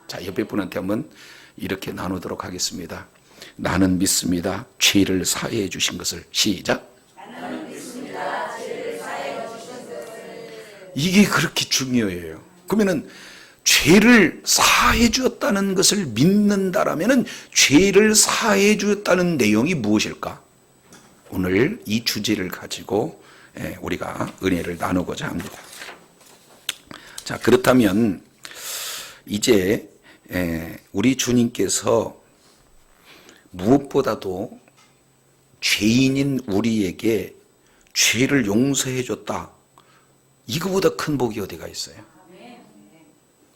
자, 옆에 분한테 한번 이렇게 나누도록 하겠습니다. 나는 믿습니다. 죄를 사해해 주신 것을. 시작. 나는 믿습니다. 죄를 사하여 주신 것을. 이게 그렇게 중요해요. 그러면은 죄를 사해 주었다는 것을 믿는다라면은 죄를 사해 주었다는 내용이 무엇일까? 오늘 이 주제를 가지고 우리가 은혜를 나누고자 합니다. 자, 그렇다면 이제 우리 주님께서 무엇보다도 죄인인 우리에게 죄를 용서해 줬다. 이거보다 큰 복이 어디가 있어요?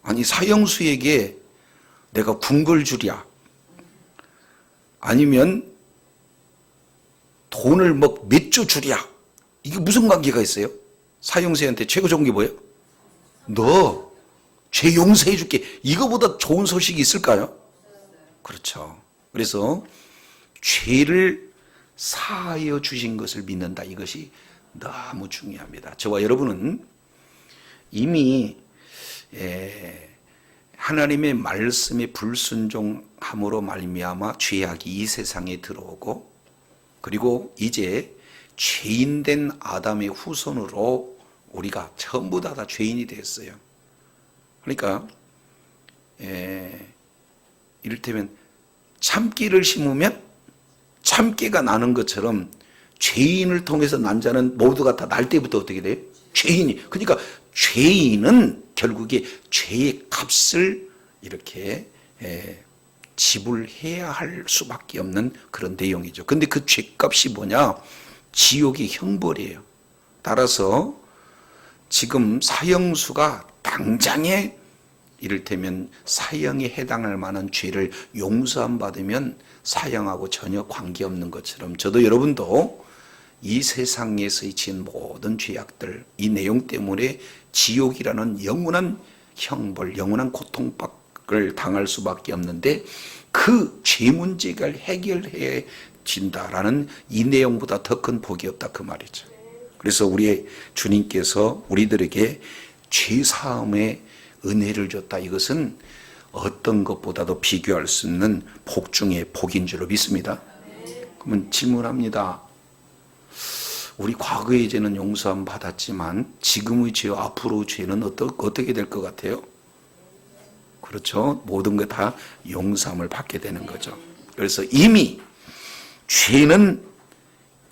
아니, 사형수에게 내가 궁궐 주랴, 아니면 돈을 몇 조 주랴, 이게 무슨 관계가 있어요? 사형수한테 최고 좋은 게 뭐예요? 너 죄 용서해 줄게. 이거보다 좋은 소식이 있을까요? 그렇죠. 그래서 죄를 사하여 주신 것을 믿는다. 이것이 너무 중요합니다. 저와 여러분은 이미 하나님의 말씀에 불순종함으로 말미암아 죄악이 이 세상에 들어오고, 그리고 이제 죄인된 아담의 후손으로 우리가 전부 다 죄인이 됐어요. 그러니까 이를테면 참깨를 심으면 참깨가 나는 것처럼 죄인을 통해서 난 자는 모두가 다 날 때부터 어떻게 돼요? 죄인이. 그러니까 죄인은 결국에 죄의 값을 이렇게 지불해야 할 수밖에 없는 그런 내용이죠. 근데 그 죄값이 뭐냐? 지옥의 형벌이에요. 따라서 지금 사형수가 당장에 이를테면 사형에 해당할 만한 죄를 용서 안 받으면 사형하고 전혀 관계없는 것처럼, 저도 여러분도 이 세상에서 지은 모든 죄악들, 이 내용 때문에 지옥이라는 영원한 형벌, 영원한 고통을 당할 수밖에 없는데, 그 죄 문제가 해결해진다라는 이 내용보다 더 큰 복이 없다, 그 말이죠. 그래서 우리 주님께서 우리들에게 죄 사함의 은혜를 줬다. 이것은 어떤 것보다도 비교할 수 없는 복 중의 복인 줄로 믿습니다. 그러면 질문합니다. 우리 과거의 죄는 용서함 받았지만 지금의 죄와 앞으로의 죄는 어떻게 될 것 같아요? 그렇죠. 모든 것 다 용서함을 받게 되는 거죠. 그래서 이미 죄는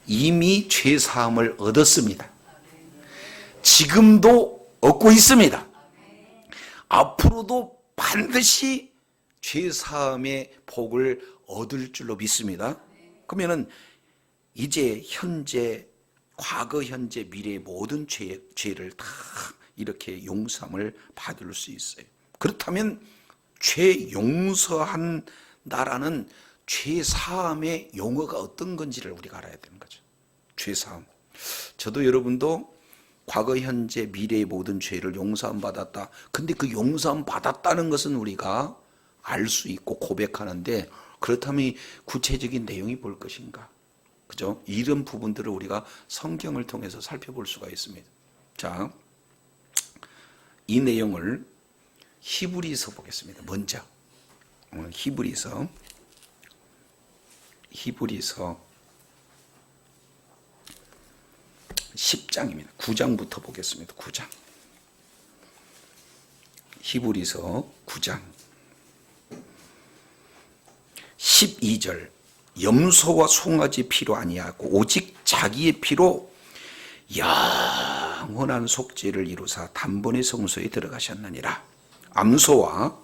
이미 죄 사함을 얻었습니다. 지금도 얻고 있습니다. 앞으로도 반드시 죄 사함의 복을 얻을 줄로 믿습니다. 그러면은 이제 현재, 과거, 현재, 미래의 모든 죄를 다 이렇게 용서함을 받을 수 있어요. 그렇다면 죄 용서한다라는 죄 사함의 용어가 어떤 건지를 우리가 알아야 되는 거죠. 죄 사함. 저도 여러분도 과거, 현재, 미래의 모든 죄를 용서함 받았다. 근데 그 용서함 받았다는 것은 우리가 알 수 있고 고백하는데, 그렇다면 구체적인 내용이 뭘 것인가? 그죠? 이런 부분들을 우리가 성경을 통해서 살펴볼 수가 있습니다. 자, 이 내용을 히브리서 보겠습니다. 먼저 히브리서 10장입니다. 9장부터 보겠습니다. 9장. 히브리서 9장 12절. 염소와 송아지 피로 아니하고 오직 자기의 피로 영원한 속죄를 이루사 단번에 성소에 들어가셨느니라. 암소와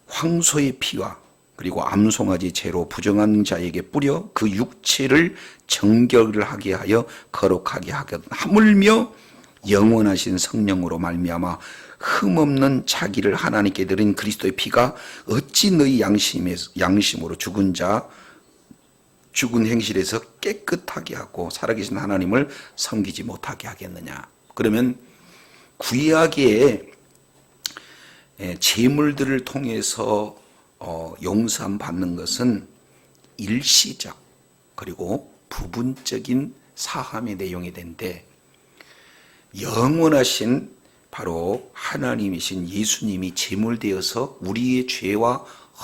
황소의 피와 그리고 암송아지 죄로 부정한 자에게 뿌려 그 육체를 정결을 하게 하여 거룩하게 하물며 영원하신 성령으로 말미암아 흠없는 자기를 하나님께 드린 그리스도의 피가 어찌 너희 양심으로 죽은 행실에서 깨끗하게 하고 살아계신 하나님을 섬기지 못하게 하겠느냐. 그러면 구약의 제물들을 통해서 용서함 받는 것은 일시적 그리고 부분적인 사함의 내용이 되는데, 영원하신 바로 하나님이신 예수님이 제물되어서 우리의 죄와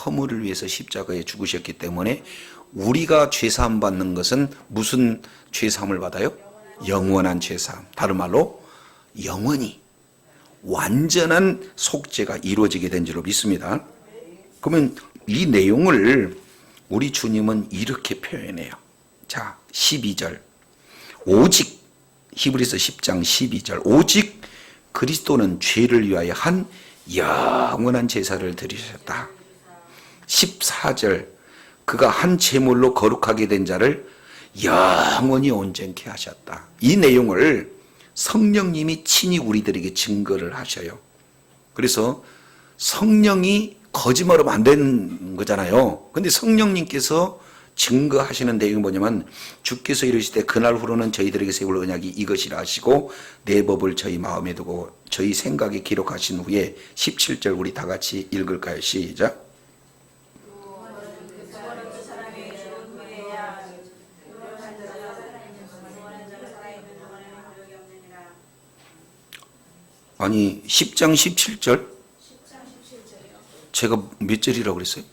허물을 위해서 십자가에 죽으셨기 때문에 우리가 죄사함 받는 것은 무슨 죄사함을 받아요? 영원한 죄사함. 다른 말로 영원히 완전한 속죄가 이루어지게 된 줄로 믿습니다. 그러면 이 내용을 우리 주님은 이렇게 표현해요. 자, 12절. 오직 히브리서 10장 12절. 오직 그리스도는 죄를 위하여 한 영원한 제사를 드리셨다. 14절. 그가 한 제물로 거룩하게 된 자를 영원히 온전케 하셨다. 이 내용을 성령님이 친히 우리들에게 증거를 하셔요. 그래서 성령이 거짓말하면 안 되는 거잖아요. 근데 성령님께서 증거하시는 내용이 뭐냐면 주께서 이르시되 그날 후로는 저희들에게 세울 언약이 이것이라 하시고 내 법을 저희 마음에 두고 저희 생각에 기록하신 후에 17절 우리 다 같이 읽을까요? 시작. 아니 10장 17절? 제가 몇 절이라고 그랬어요?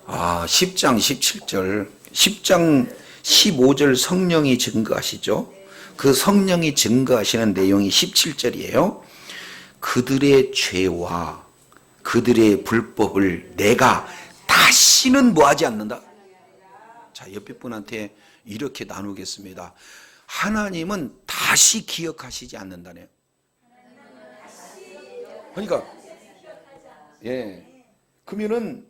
10장 17절. 10장 15절 성령이 증거하시죠. 그 성령이 증거하시는 내용이 17절이에요. 그들의 죄와 그들의 불법을 내가 다시는 뭐하지 않는다. 자, 옆에 분한테 이렇게 나누겠습니다. 하나님은 다시 기억하시지 않는다네요. 그러니까 그러면은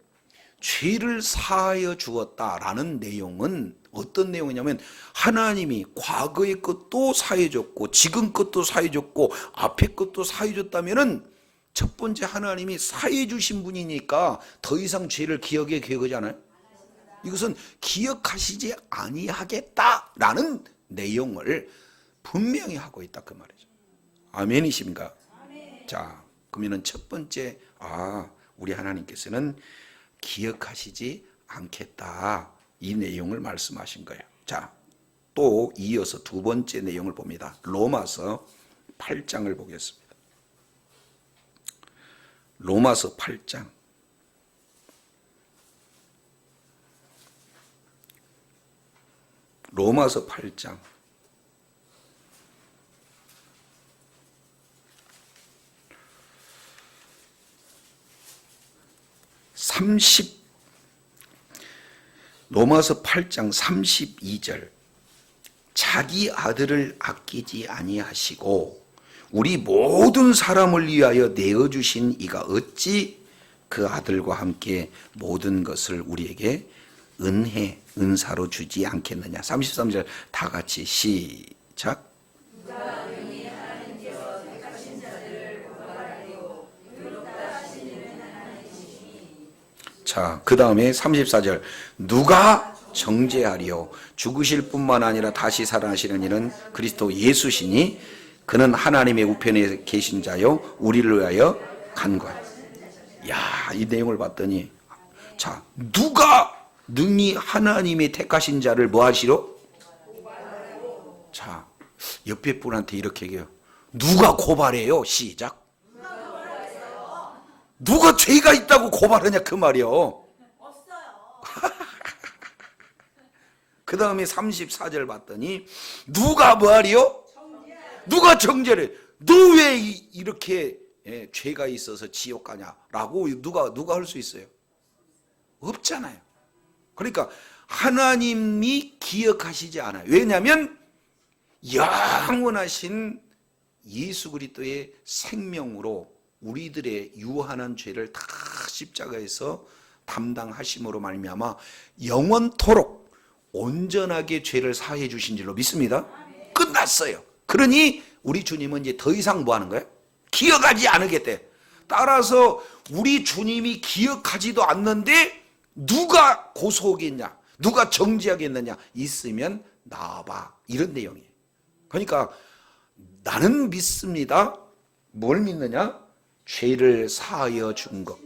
죄를 사하여 주었다라는 내용은 어떤 내용이냐면 하나님이 과거의 것도 사해 줬고 지금 것도 사해 줬고 앞에 것도 사해 줬다면은 첫 번째 하나님이 사해 주신 분이니까 더 이상 죄를 기억하지 않아요? 이것은 기억하시지 아니하겠다라는 내용을 분명히 하고 있다 그 말이죠. 아멘이십니까? 자, 그러면은 첫 번째 우리 하나님께서는 기억하시지 않겠다 이 내용을 말씀하신 거예요. 자, 또 이어서 두 번째 내용을 봅니다. 로마서 8장을 보겠습니다. 로마서 8장. 로마서 8장. 로마서 8장 32절. 자기 아들을 아끼지 아니하시고 우리 모든 사람을 위하여 내어주신 이가 어찌 그 아들과 함께 모든 것을 우리에게 은사로 주지 않겠느냐. 33절 다 같이 시작. 자, 그 다음에 34절. 누가 정죄하리요? 죽으실 뿐만 아니라 다시 살아나시는 이는 그리스도 예수시니 그는 하나님의 우편에 계신 자요 우리를 위하여 간구하니. 야, 이 내용을 봤더니 자, 누가 능히 하나님의 택하신 자를 뭐 하시러? 자, 옆에 분한테 이렇게 얘기해요. 누가 고발해요? 시작. 누가 죄가 있다고 고발하냐 그 말이요. 없어요. 그 다음에 34절 봤더니 누가 뭐하리요? 누가 정죄를. 너 왜 이렇게 죄가 있어서 지옥 가냐라고 누가 할 수 있어요? 없잖아요. 그러니까 하나님이 기억하시지 않아요. 왜냐하면 영원하신 예수 그리스도의 생명으로 우리들의 유한한 죄를 다 십자가에서 담당하심으로 말미암아 영원토록 온전하게 죄를 사해 주신 줄로 믿습니다. 끝났어요. 그러니 우리 주님은 이제 더 이상 뭐 하는 거예요? 기억하지 않으겠대. 따라서 우리 주님이 기억하지도 않는데 누가 고소하겠냐? 누가 정죄하겠느냐? 있으면 나와봐. 이런 내용이에요. 그러니까 나는 믿습니다. 뭘 믿느냐? 죄를 사하여 준 것.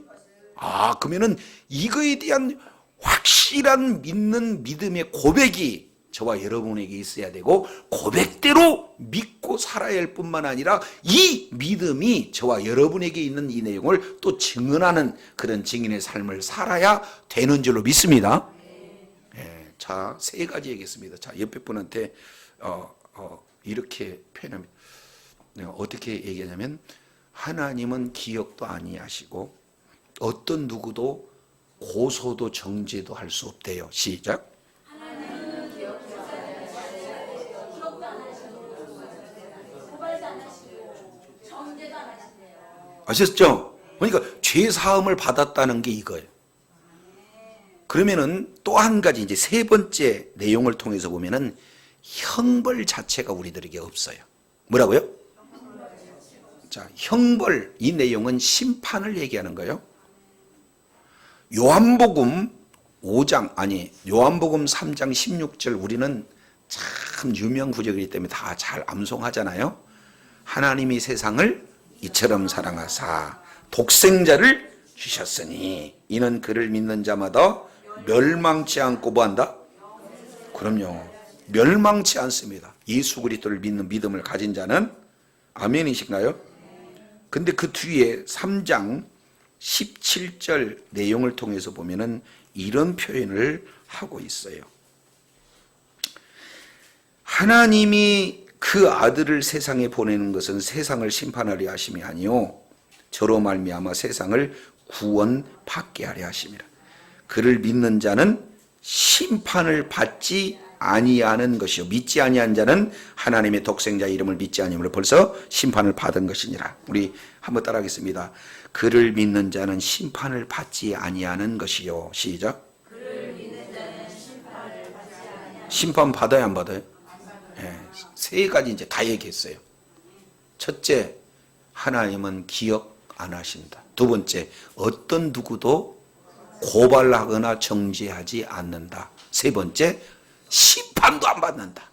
그러면은 이거에 대한 확실한 믿는 믿음의 고백이 저와 여러분에게 있어야 되고 고백대로 믿고 살아야 할 뿐만 아니라 이 믿음이 저와 여러분에게 있는 이 내용을 또 증언하는 그런 증인의 삶을 살아야 되는 줄로 믿습니다. 예, 자, 세 가지 얘기했습니다. 자, 옆에 분한테 이렇게 표현합니다. 내가 어떻게 얘기하냐면 하나님은 기억도 아니하시고 어떤 누구도 고소도 정죄도 할 수 없대요. 시작. 아셨죠? 그러니까 죄 사함을 받았다는 게 이거예요. 그러면은 또 한 가지 이제 세 번째 내용을 통해서 보면은 형벌 자체가 우리들에게 없어요. 뭐라고요? 자, 형벌 이 내용은 심판을 얘기하는 거예요. 요한복음 3장 16절 우리는 참 유명 구절이기 때문에 다 잘 암송하잖아요. 하나님이 세상을 이처럼 사랑하사 독생자를 주셨으니 이는 그를 믿는 자마다 멸망치 않고 뭐한다? 그럼요. 멸망치 않습니다. 예수 그리스도를 믿는 믿음을 가진 자는 아멘이신가요? 근데 그 뒤에 3장 17절 내용을 통해서 보면은 이런 표현을 하고 있어요. 하나님이 그 아들을 세상에 보내는 것은 세상을 심판하려 하심이 아니요 저로 말미암아 세상을 구원받게 하려 하심이라. 그를 믿는 자는 심판을 받지 아니하는 것이요 믿지 아니한 자는 하나님의 독생자 이름을 믿지 아니므로 벌써 심판을 받은 것이니라. 우리 한번 따라하겠습니다. 그를 믿는 자는 심판을 받지 아니하는 것이요. 시작. 그를 믿는 자는 심판을 받지 아니하는 심판 받아요, 안 받아요? 네, 세 가지 이제 다 얘기했어요. 첫째, 하나님은 기억 안 하신다. 두 번째, 어떤 누구도 고발하거나 정죄하지 않는다. 세 번째, 심판도 안 받는다.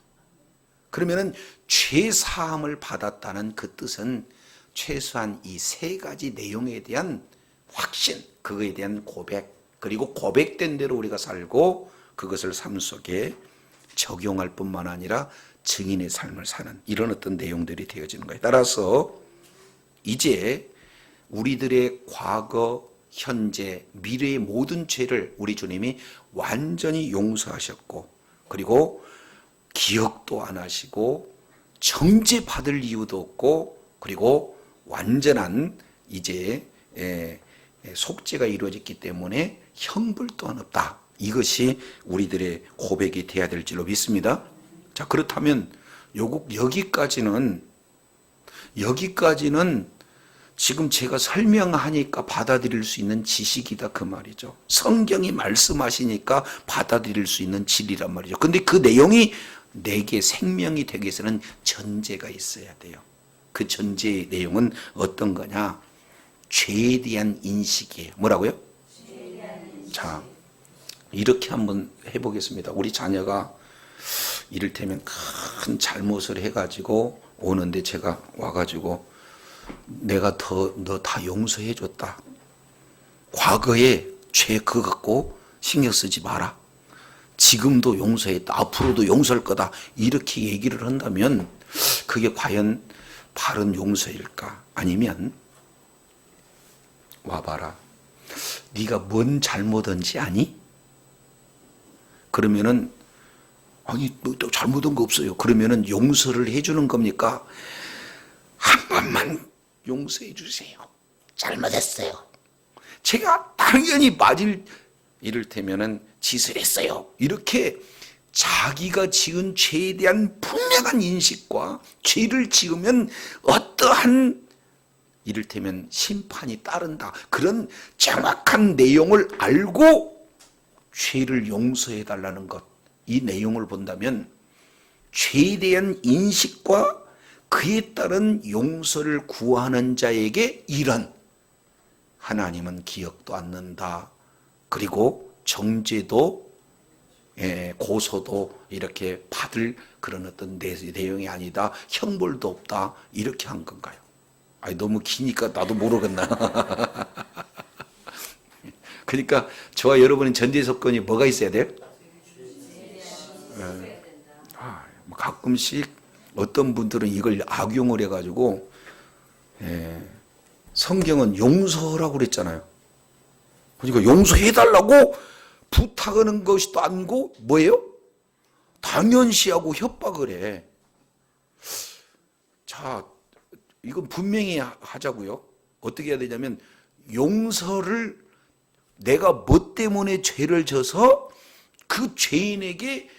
그러면은 죄 사함을 받았다는 그 뜻은 최소한 이 세 가지 내용에 대한 확신, 그거에 대한 고백, 그리고 고백된 대로 우리가 살고 그것을 삶 속에 적용할 뿐만 아니라 증인의 삶을 사는 이런 어떤 내용들이 되어지는 거예요. 따라서 이제 우리들의 과거, 현재, 미래의 모든 죄를 우리 주님이 완전히 용서하셨고 그리고 기억도 안 하시고 정죄받을 이유도 없고 그리고 완전한 이제 속죄가 이루어졌기 때문에 형벌 또한 없다. 이것이 우리들의 고백이 돼야 될 줄로 믿습니다. 자, 그렇다면 여기까지는 지금 제가 설명하니까 받아들일 수 있는 지식이다 그 말이죠. 성경이 말씀하시니까 받아들일 수 있는 진리란 말이죠. 근데 그 내용이 내게 생명이 되기 위해서는 전제가 있어야 돼요. 그 전제의 내용은 어떤 거냐? 죄에 대한 인식이에요. 뭐라고요? 자, 이렇게 한번 해보겠습니다. 우리 자녀가 이를테면 큰 잘못을 해가지고 오는데 제가 와가지고 내가 너 다 용서해 줬다. 과거에 죄 그거 갖고 신경 쓰지 마라. 지금도 용서했다. 앞으로도 용서할 거다. 이렇게 얘기를 한다면 그게 과연 바른 용서일까? 아니면 와봐라. 네가 뭔 잘못한지 아니? 그러면은 아니 너 잘못한 거 없어요. 그러면은 용서를 해주는 겁니까? 한 번만 용서해 주세요. 잘못했어요. 제가 당연히 맞을 이를테면은 짓을 했어요. 이렇게 자기가 지은 죄에 대한 분명한 인식과 죄를 지으면 어떠한 이를테면 심판이 따른다. 그런 정확한 내용을 알고 죄를 용서해 달라는 것. 이 내용을 본다면 죄에 대한 인식과 그에 따른 용서를 구하는 자에게 이런 하나님은 기억도 않는다. 그리고 정죄도 고소도 이렇게 받을 그런 어떤 내용이 아니다. 형벌도 없다. 이렇게 한 건가요? 아니 너무 기니까 나도 모르겠나. 그러니까 저와 여러분은 전제 조건이 뭐가 있어야 돼요? 가끔씩 어떤 분들은 이걸 악용을 해가지고 성경은 용서라고 그랬잖아요. 그러니까 용서해달라고 부탁하는 것도 아니고 뭐예요? 당연시하고 협박을 해. 자, 이건 분명히 하자고요. 어떻게 해야 되냐면 용서를 내가 뭐 때문에 죄를 져서 그 죄인에게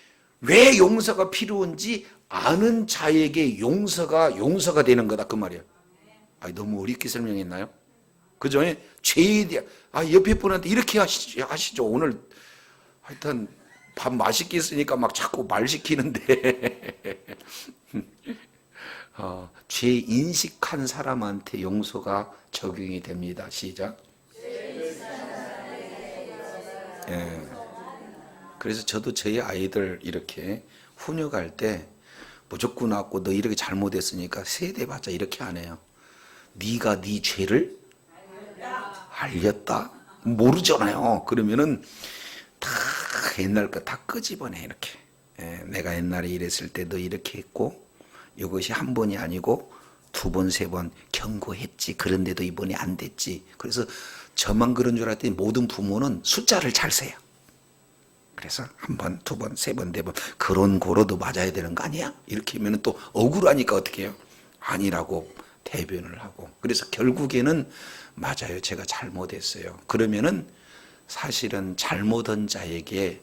왜 용서가 필요한지 아는 자에게 용서가 되는 거다 그 말이야. 너무 어렵게 설명했나요? 그죠? 죄에 대한 옆에 분한테 이렇게 하시죠. 오늘 하여튼 밥 맛있게 했으니까 막 자꾸 말 시키는데 죄 인식한 사람한테 용서가 적용이 됩니다. 시작. 그래서 저도 저희 아이들 이렇게 훈육할 때 무조건 왔고 너 이렇게 잘못했으니까 세대봤자 이렇게 안 해요. 네가 네 죄를 알렸다? 모르잖아요. 그러면은 다 옛날 거 다 끄집어내 이렇게. 내가 옛날에 이랬을 때 너 이렇게 했고 이것이 한 번이 아니고 두 번, 세 번 경고했지. 그런데도 이번에 안 됐지. 그래서 저만 그런 줄 알았더니 모든 부모는 숫자를 잘 세요. 그래서 한 번, 두 번, 세 번, 네 번 그런 고로도 맞아야 되는 거 아니야? 이렇게 하면 또 억울하니까 어떻게 해요? 아니라고 대변을 하고. 그래서 결국에는 맞아요. 제가 잘못했어요. 그러면은 사실은 잘못한 자에게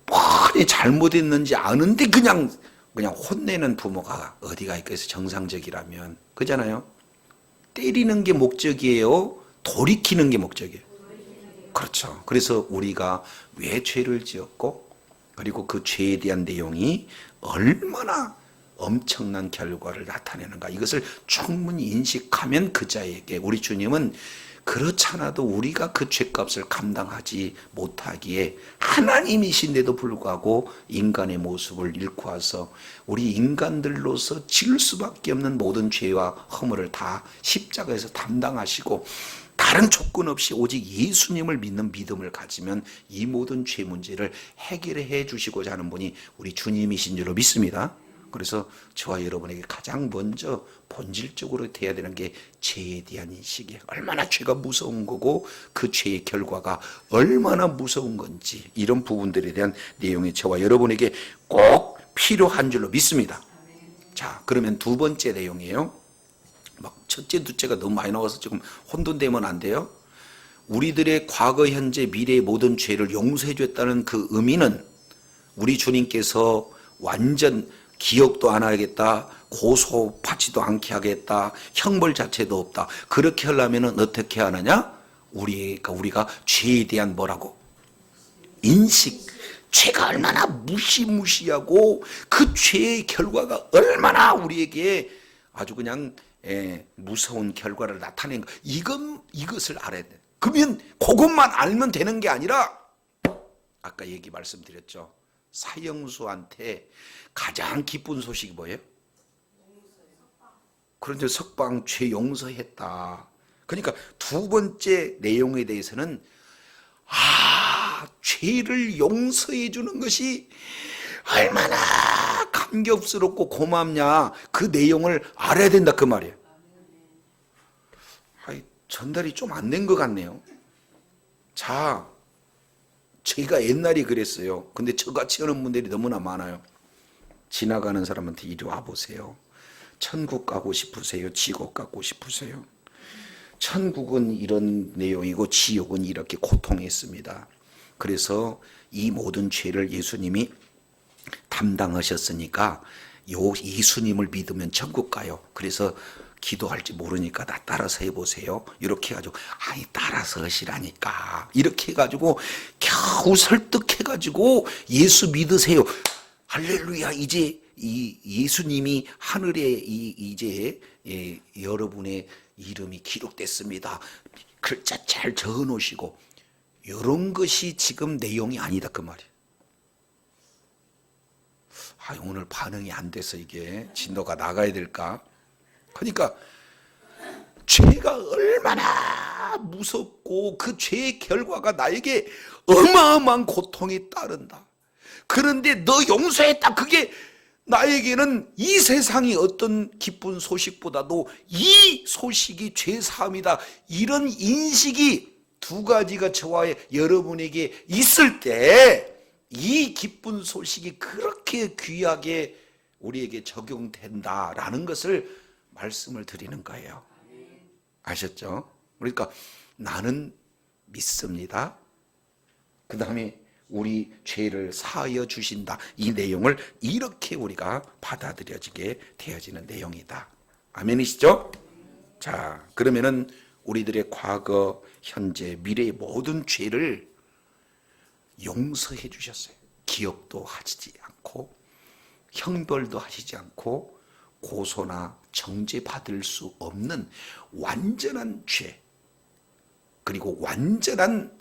뻔히 잘못했는지 아는데 그냥 혼내는 부모가 어디가 있겠어요? 정상적이라면. 그잖아요. 때리는 게 목적이에요? 돌이키는 게 목적이에요? 그렇죠. 그래서 우리가 왜 죄를 지었고 그리고 그 죄에 대한 내용이 얼마나 엄청난 결과를 나타내는가 이것을 충분히 인식하면 그 자에게 우리 주님은 그렇잖아도 우리가 그 죄값을 감당하지 못하기에 하나님이신데도 불구하고 인간의 모습을 잃고 와서 우리 인간들로서 지을 수밖에 없는 모든 죄와 허물을 다 십자가에서 담당하시고 다른 조건 없이 오직 예수님을 믿는 믿음을 가지면 이 모든 죄 문제를 해결해 주시고자 하는 분이 우리 주님이신 줄로 믿습니다. 그래서 저와 여러분에게 가장 먼저 본질적으로 돼야 되는 게 죄에 대한 인식이에요. 얼마나 죄가 무서운 거고 그 죄의 결과가 얼마나 무서운 건지 이런 부분들에 대한 내용이 저와 여러분에게 꼭 필요한 줄로 믿습니다. 자, 그러면 두 번째 내용이에요. 막 첫째, 둘째가 너무 많이 나와서 지금 혼돈되면 안 돼요. 우리들의 과거, 현재, 미래의 모든 죄를 용서해 줬다는 그 의미는 우리 주님께서 완전 기억도 안 하겠다, 고소받지도 않게 하겠다, 형벌 자체도 없다. 그렇게 하려면 어떻게 하느냐? 우리가 죄에 대한 뭐라고? 인식. 죄가 얼마나 무시무시하고 그 죄의 결과가 얼마나 우리에게 아주 그냥 무서운 결과를 나타낸 거. 이것을 알아야 돼. 그러면 그것만 알면 되는 게 아니라 아까 말씀드렸죠. 사형수한테 가장 기쁜 소식이 뭐예요? 그런데 석방 죄 용서했다. 그러니까 두 번째 내용에 대해서는 죄를 용서해 주는 것이 얼마나 감격스럽고 고맙냐 그 내용을 알아야 된다 그 말이에요. 전달이 좀 안 된 것 같네요. 자, 제가 옛날에 그랬어요. 근데 저같이 하는 분들이 너무나 많아요. 지나가는 사람한테 이리 와보세요. 천국 가고 싶으세요? 지옥 가고 싶으세요? 천국은 이런 내용이고 지옥은 이렇게 고통했습니다. 그래서 이 모든 죄를 예수님이 담당하셨으니까 예수님을 믿으면 천국 가요. 그래서 기도할지 모르니까 나 따라서 해보세요. 이렇게 해가지고 따라서 하시라니까 이렇게 해가지고 겨우 설득해가지고 예수 믿으세요. 할렐루야. 이제 이 예수님이 하늘에 이제 여러분의 이름이 기록됐습니다. 글자 잘 적어놓으시고 이런 것이 지금 내용이 아니다 그 말이에요. 오늘 반응이 안 돼서 이게 진도가 나가야 될까? 그러니까 죄가 얼마나 무섭고 그 죄의 결과가 나에게 어마어마한 고통이 따른다. 그런데 너 용서했다. 그게 나에게는 이 세상이 어떤 기쁜 소식보다도 이 소식이 죄사함이다. 이런 인식이 두 가지가 저와 여러분에게 있을 때 이 기쁜 소식이 그렇게 귀하게 우리에게 적용된다라는 것을 말씀을 드리는 거예요. 아셨죠? 그러니까 나는 믿습니다. 그 다음에 우리 죄를 사하여 주신다. 이 내용을 이렇게 우리가 받아들여지게 되어지는 내용이다. 아멘이시죠? 자, 그러면은 우리들의 과거, 현재, 미래의 모든 죄를 용서해 주셨어요. 기억도 하시지 않고 형벌도 하시지 않고 고소나 정죄받을 수 없는 완전한 죄, 그리고 완전한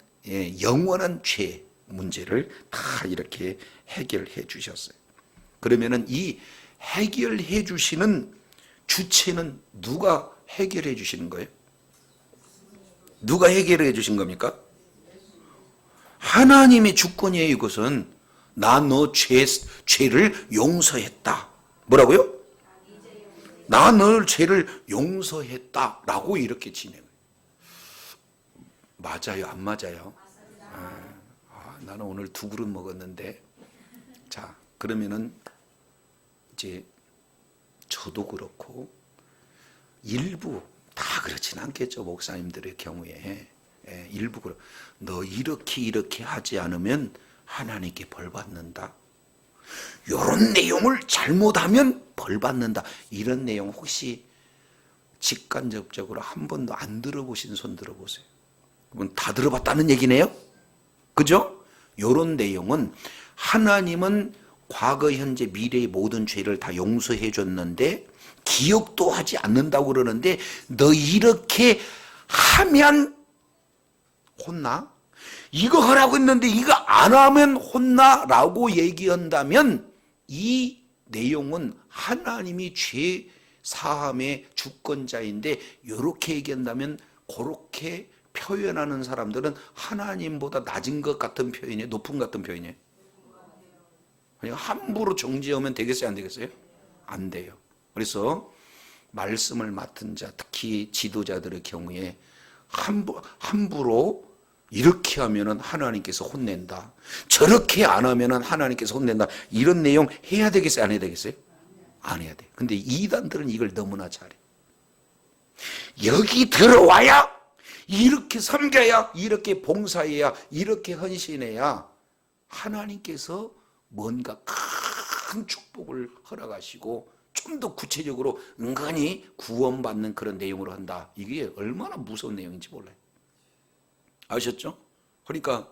영원한 죄 문제를 다 이렇게 해결해 주셨어요. 그러면은 이 해결해 주시는 주체는 누가 해결해 주시는 거예요? 누가 해결해 주신 겁니까? 하나님의 주권이에요. 이것은 나 너 죄를 용서했다. 뭐라고요? 나 너 죄를 용서했다 라고 이렇게 진행해요. 맞아요? 안 맞아요? 나는 오늘 2그릇 먹었는데. 자, 그러면은 이제 저도 그렇고 일부 다 그렇진 않겠죠. 목사님들의 경우에 일부 너 이렇게 하지 않으면 하나님께 벌 받는다. 이런 내용을 잘못하면 벌 받는다. 이런 내용 혹시 직간접적으로 한 번도 안 들어보신 손 들어보세요. 그건 다 들어봤다는 얘기네요. 그죠? 이런 내용은 하나님은 과거, 현재, 미래의 모든 죄를 다 용서해 줬는데 기억도 하지 않는다고 그러는데 너 이렇게 하면 혼나? 이거 하라고 했는데 이거 안 하면 혼나? 라고 얘기한다면 이 내용은 하나님이 죄 사함의 주권자인데 이렇게 얘기한다면 그렇게 표현하는 사람들은 하나님보다 낮은 것 같은 표현이에요? 높은 것 같은 표현이에요? 그냥 함부로 정죄하면 되겠어요? 안 되겠어요? 안 돼요. 그래서 말씀을 맡은 자, 특히 지도자들의 경우에 함부로 이렇게 하면은 하나님께서 혼낸다. 저렇게 안 하면은 하나님께서 혼낸다. 이런 내용 해야 되겠어요? 안 해야 되겠어요? 안 해야 돼. 근데 이단들은 이걸 너무나 잘해. 여기 들어와야 이렇게 섬겨야, 이렇게 봉사해야, 이렇게 헌신해야 하나님께서 뭔가 큰 축복을 허락하시고 좀 더 구체적으로 은근히 구원받는 그런 내용으로 한다. 이게 얼마나 무서운 내용인지 몰라요. 아셨죠? 그러니까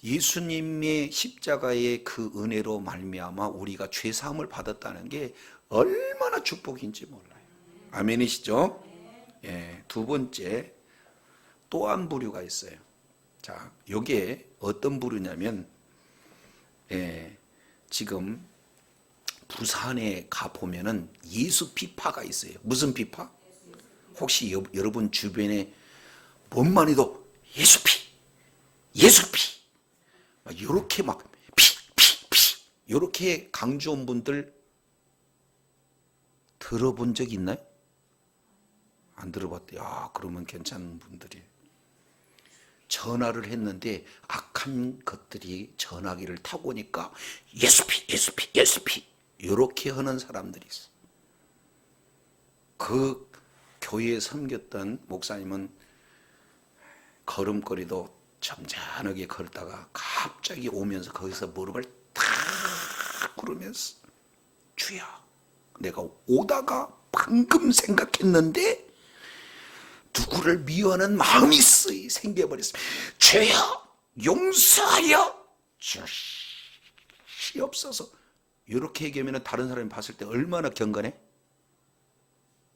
예수님의 십자가의 그 은혜로 말미암아 우리가 죄 사함을 받았다는 게 얼마나 축복인지 몰라요. 아멘이시죠? 예, 두 번째 또 한 부류가 있어요. 자, 요게 어떤 부류냐면 지금 부산에 가보면은 예수 피파가 있어요. 무슨 피파? 혹시 여러분 주변에 뭔만 해도 예수피, 예수피, 요렇게 막 피, 요렇게 강조한 분들 들어본 적 있나요? 안 들어봤대요. 아, 그러면 괜찮은 분들이. 전화를 했는데 악한 것들이 전화기를 타고 오니까 예수피, 예수피, 예수피 이렇게 하는 사람들이 있어. 그 교회에 섬겼던 목사님은 걸음걸이도 점잖하게 걸다가 갑자기 오면서 거기서 무릎을 탁 꿇으면서 주여, 내가 오다가 방금 생각했는데 누구를 미워하는 마음이 생겨버렸습니다. 죄여 용서하여 주시옵소서. 이렇게 얘기하면 다른 사람이 봤을 때 얼마나 경건해?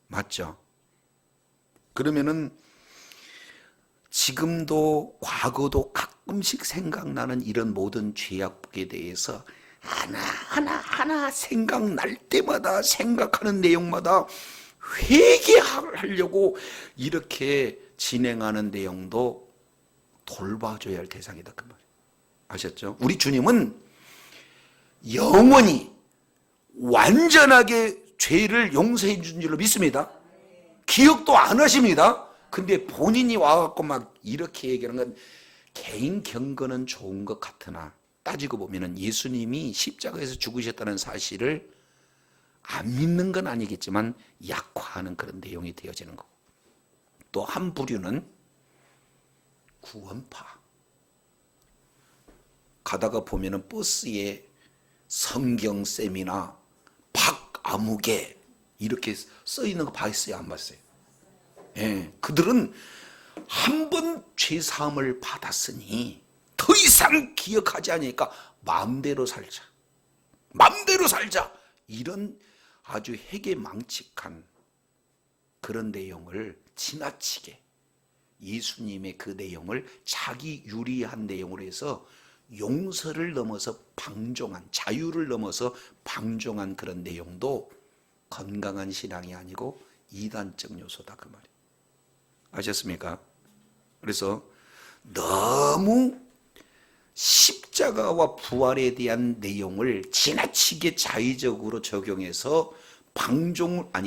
맞죠? 그러면은 지금도 과거도 가끔씩 생각나는 이런 모든 죄악에 대해서 하나 생각날 때마다 생각하는 내용마다 회개하려고 이렇게 진행하는 내용도 돌봐줘야 할 대상이다 그 말이에요. 아셨죠? 우리 주님은 영원히 완전하게 죄를 용서해 준 줄로 믿습니다. 기억도 안 하십니다. 근데 본인이 와갖고 막 이렇게 얘기하는 건 개인 경건은 좋은 것 같으나 따지고 보면은 예수님이 십자가에서 죽으셨다는 사실을 안 믿는 건 아니겠지만 약화하는 그런 내용이 되어지는 거고, 또 한 부류는 구원파. 가다가 보면은 버스에 성경쌤이나 박아무개 이렇게 써 있는 거 봤어요, 안 봤어요? 예, 그들은 한 번 죄사함을 받았으니 더 이상 기억하지 않으니까 마음대로 살자, 마음대로 살자, 이런 아주 해괴망측한 그런 내용을 지나치게 예수님의 그 내용을 자기 유리한 내용으로 해서 용서를 넘어서 방종한, 자유를 넘어서 방종한 그런 내용도 건강한 신앙이 아니고 이단적 요소다, 그 말이에요. 아셨습니까? 그래서 너무 십자가와 부활에 대한 내용을 지나치게 자의적으로 적용해서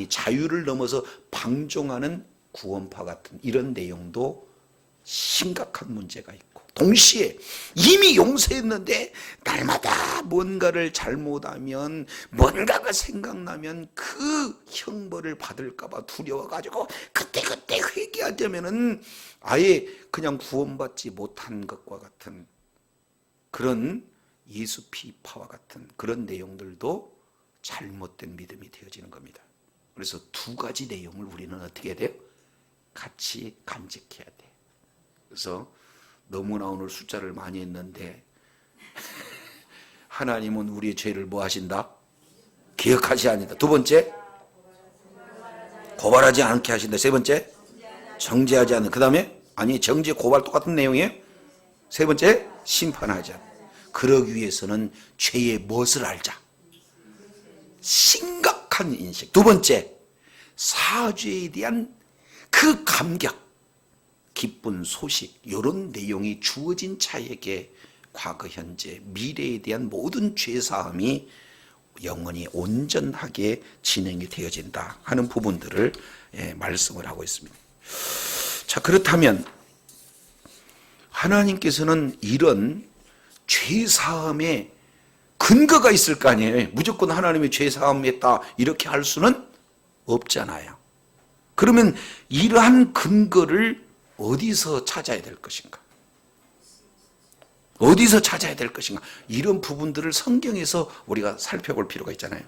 자유를 넘어서 방종하는 구원파 같은 이런 내용도 심각한 문제가 있고, 동시에 이미 용서했는데 날마다 뭔가를 잘못하면, 뭔가가 생각나면 그 형벌을 받을까봐 두려워가지고 그때 회개하려면은 아예 그냥 구원받지 못한 것과 같은 그런 예수 피파와 같은 그런 내용들도 잘못된 믿음이 되어지는 겁니다. 그래서 두 가지 내용을 우리는 어떻게 해야 돼요? 같이 간직해야 돼. 그래서 너무나 오늘 숫자를 많이 했는데 하나님은 우리의 죄를 뭐 하신다? 기억하지 않는다. 두 번째, 고발하지 않게 하신다. 세 번째, 정죄하지 않는다. 그 다음에 정죄 고발 똑같은 내용이에요. 세 번째, 심판하지 않는다. 그러기 위해서는 죄의 무엇을 알자? 심각한 인식. 두 번째, 사죄에 대한 그 감격, 기쁜 소식, 이런 내용이 주어진 자에게 과거, 현재, 미래에 대한 모든 죄사함이 영원히 온전하게 진행이 되어진다 하는 부분들을 말씀을 하고 있습니다. 자, 그렇다면 하나님께서는 이런 죄사함에 근거가 있을 거 아니에요. 무조건 하나님이 죄사함했다 이렇게 할 수는 없잖아요. 그러면 이러한 근거를 어디서 찾아야 될 것인가? 어디서 찾아야 될 것인가? 이런 부분들을 성경에서 우리가 살펴볼 필요가 있잖아요.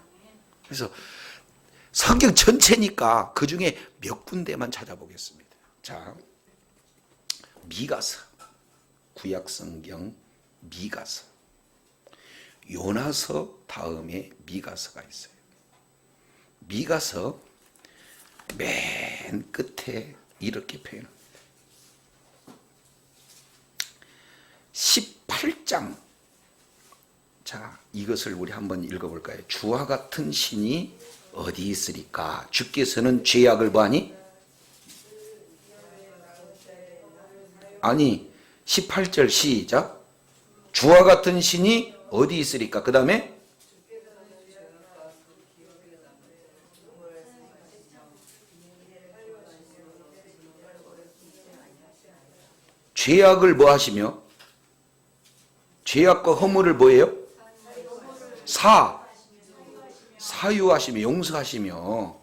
그래서 성경 전체니까 그 중에 몇 군데만 찾아보겠습니다. 자, 미가서, 구약성경 미가서, 요나서 다음에 미가서가 있어요. 미가서 맨 끝에 이렇게 표현합니다. 18장. 자, 이것을 우리 한번 읽어볼까요? 주와 같은 신이 어디 있으리까? 주께서는 죄악을 뭐하니? 아니, 18절 시작. 주와 같은 신이 어디 있으리까? 그 다음에 죄악을 뭐 하시며? 죄악과 허물을 뭐예요? 사유하시며 용서하시며.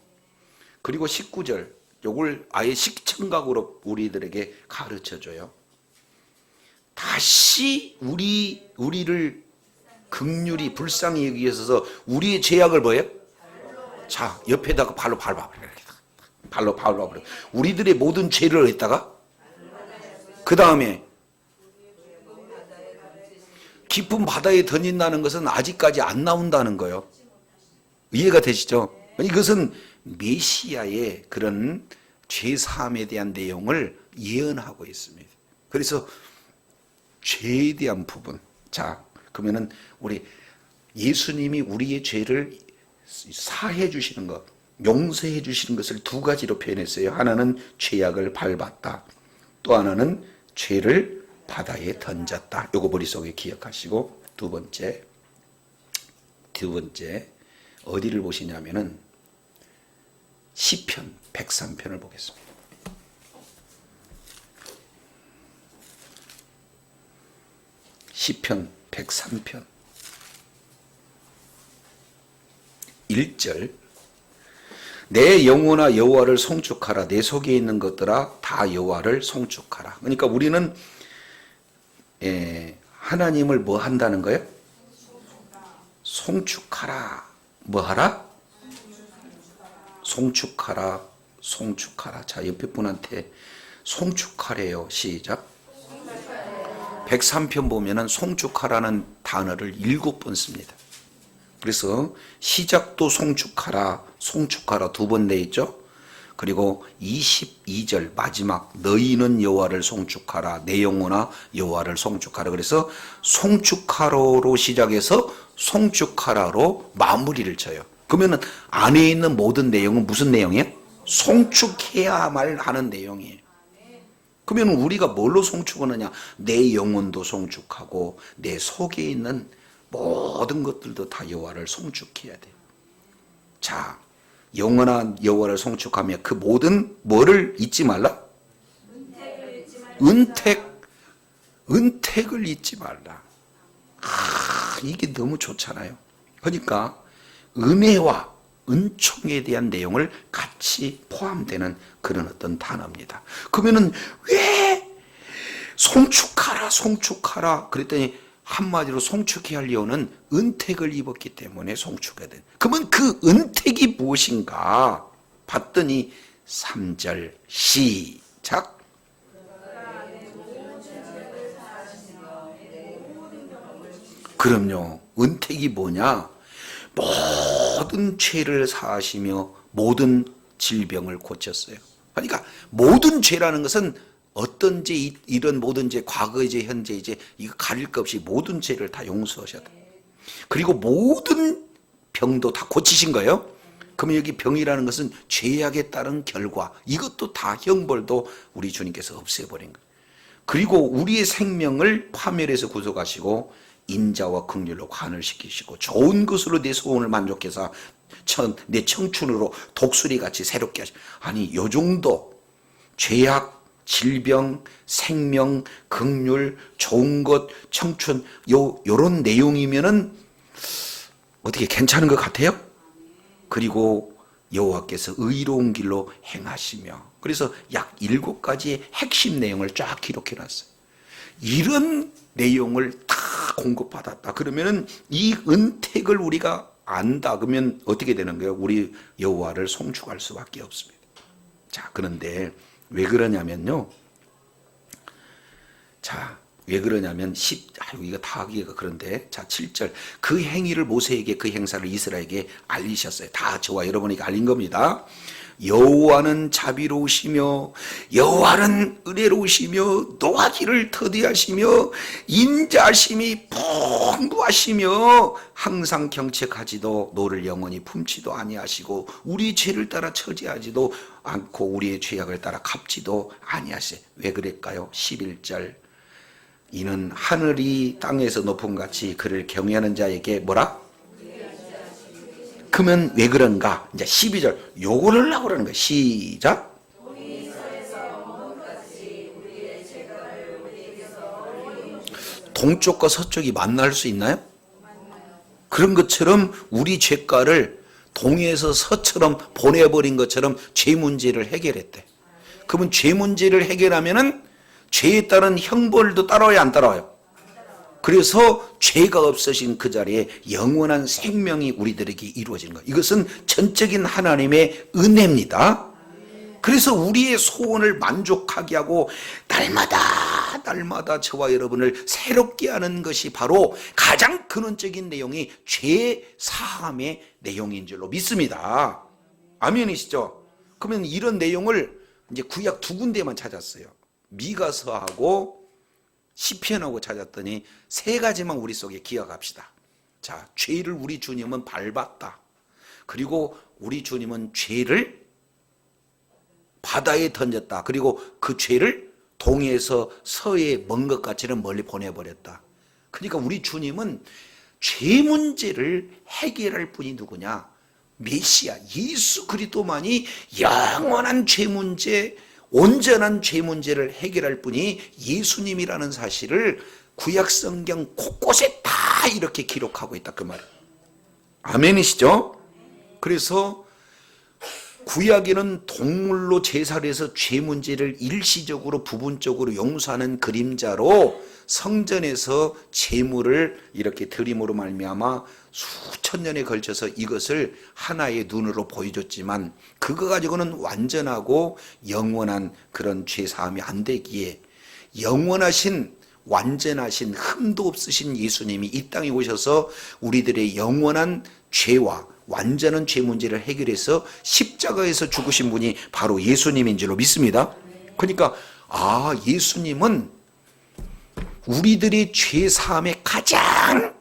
그리고 19절, 요걸 아예 식청각으로 우리들에게 가르쳐줘요. 다시 우리를 긍휼히 불쌍히 여기기 위해서 우리의 죄악을 뭐예요? 자, 옆에다가 발로 밟아버려. 발로 밟아버려. 우리들의 모든 죄를 했다가 그 다음에 깊은 바다에 던진다는 것은 아직까지 안 나온다는 거예요. 이해가 되시죠? 이것은 메시아의 그런 죄사함에 대한 내용을 예언하고 있습니다. 그래서 죄에 대한 부분. 자, 그러면은 우리 예수님이 우리의 죄를 사해 주시는 것, 용서해 주시는 것을 두 가지로 표현했어요. 하나는 죄악을 밟았다. 또 하나는 죄를 바다에 던졌다. 요거 머릿속에 기억하시고, 두 번째 어디를 보시냐면은 시편 103편을 보겠습니다. 시편 103편 1절 내 영혼아 여호와를 송축하라. 내 속에 있는 것들아 다 여호와를 송축하라. 그러니까 우리는 하나님을 뭐 한다는 거예요? 송축하라. 뭐 하라? 송축하라. 송축하라. 자, 옆에 분한테 송축하래요. 시작. 103편 보면은 송축하라는 단어를 7번 씁니다. 그래서 시작도 송축하라, 송축하라 2번 돼 있죠. 그리고 22절 마지막 너희는 여호와를 송축하라. 내 영혼아 여호와를 송축하라. 그래서 송축하라로 시작해서 송축하라로 마무리를 쳐요. 그러면은 안에 있는 모든 내용은 무슨 내용이에요? 송축해야만 하는 내용이에요. 그러면 우리가 뭘로 송축하느냐? 내 영혼도 송축하고 내 속에 있는 모든 것들도 다 여호와를 송축해야 돼요. 자, 영원한 여호와를 송축하며 그 모든 뭐를 잊지 말라? 은택을 잊지 말라. 이게 너무 좋잖아요. 그러니까 은혜와 은총에 대한 내용을 같이 포함되는 그런 어떤 단어입니다. 그러면은 왜 송축하라 송축하라 그랬더니 한마디로 송축해야 할 이유는 은택을 입었기 때문에 송축해야 돼. 그러면 그 은택이 무엇인가 봤더니 3절 시작. 그럼요. 은택이 뭐냐? 모든 죄를 사하시며 모든 질병을 고쳤어요. 그러니까 모든 죄라는 것은 어떤 죄, 이런 모든 죄, 과거의 죄, 현재의 죄, 이거 가릴 것 없이 모든 죄를 다 용서하셔야 돼요. 그리고 모든 병도 다 고치신 거예요. 그러면 여기 병이라는 것은 죄악에 따른 결과, 이것도 다 형벌도 우리 주님께서 없애버린 거예요. 그리고 우리의 생명을 파멸해서 구속하시고 인자와 긍휼로 관을 시키시고 좋은 것으로 내 소원을 만족해서 내 청춘으로 독수리같이 새롭게 하시고, 아니 요 정도 죄악, 질병, 생명, 긍휼, 좋은 것, 청춘 요런 내용이면은 어떻게 괜찮은 것 같아요? 그리고 여호와께서 의로운 길로 행하시며, 그래서 약 7가지의 핵심 내용을 쫙 기록해 놨어요. 이런 내용을 다 공급받았다. 그러면은 이 은택을 우리가 안다. 그러면 어떻게 되는 거예요? 우리 여호와를 송축할 수밖에 없습니다. 자, 그런데 왜 그러냐면요. 자, 왜 그러냐면 이거 다 하기가 그런데, 자 7절 그 행위를 모세에게 그 행사를 이스라엘에게 알리셨어요. 다 저와 여러분에게 알린 겁니다. 여호와는 자비로우시며 여호와는 은혜로우시며 노하기를 더디하시며 인자하심이 풍부하시며 항상 경책하지도 노를 영원히 품지도 아니하시고 우리 죄를 따라 처지하지도 않고 우리의 죄악을 따라 갚지도 아니하시네. 왜 그랬까요? 11절 이는 하늘이 땅에서 높음 같이 그를 경외하는 자에게 뭐라? 그러면 왜 그런가? 이제 12절 요거를 하려고 그러는 거예요. 시작. 동쪽과 서쪽이 만날 수 있나요? 그런 것처럼 우리 죄가를 동에서 서처럼 보내버린 것처럼 죄 문제를 해결했대. 그러면 죄 문제를 해결하면은 죄에 따른 형벌도 따라와요, 안 따라와요? 그래서 죄가 없으신 그 자리에 영원한 생명이 우리들에게 이루어지는 거예요. 이것은 전적인 하나님의 은혜입니다. 그래서 우리의 소원을 만족하게 하고 날마다 저와 여러분을 새롭게 하는 것이 바로 가장 근원적인 내용이 죄 사함의 내용인 줄로 믿습니다. 아멘이시죠? 그러면 이런 내용을 이제 구약 2군데만 찾았어요. 미가서하고 시편하고 찾았더니 3가지만 우리 속에 기억합시다. 자, 죄를 우리 주님은 밟았다. 그리고 우리 주님은 죄를 바다에 던졌다. 그리고 그 죄를 동에서 서에 먼 것 같이는 멀리 보내버렸다. 그러니까 우리 주님은 죄 문제를 해결할 분이 누구냐? 메시아 예수 그리스도만이 영원한 죄 문제, 온전한 죄 문제를 해결할 분이 예수님이라는 사실을 구약 성경 곳곳에 다 이렇게 기록하고 있다 그 말이에요. 아멘이시죠? 그래서 구약에는 동물로 제사를 해서 죄 문제를 일시적으로 부분적으로 용서하는 그림자로 성전에서 제물을 이렇게 드림으로 말미암아 수천 년에 걸쳐서 이것을 하나의 눈으로 보여줬지만 그거 가지고는 완전하고 영원한 그런 죄 사함이 안 되기에 영원하신 완전하신 흠도 없으신 예수님이 이 땅에 오셔서 우리들의 영원한 죄와 완전한 죄 문제를 해결해서 십자가에서 죽으신 분이 바로 예수님인 줄로 믿습니다. 그러니까 예수님은 우리들의 죄 사함의 가장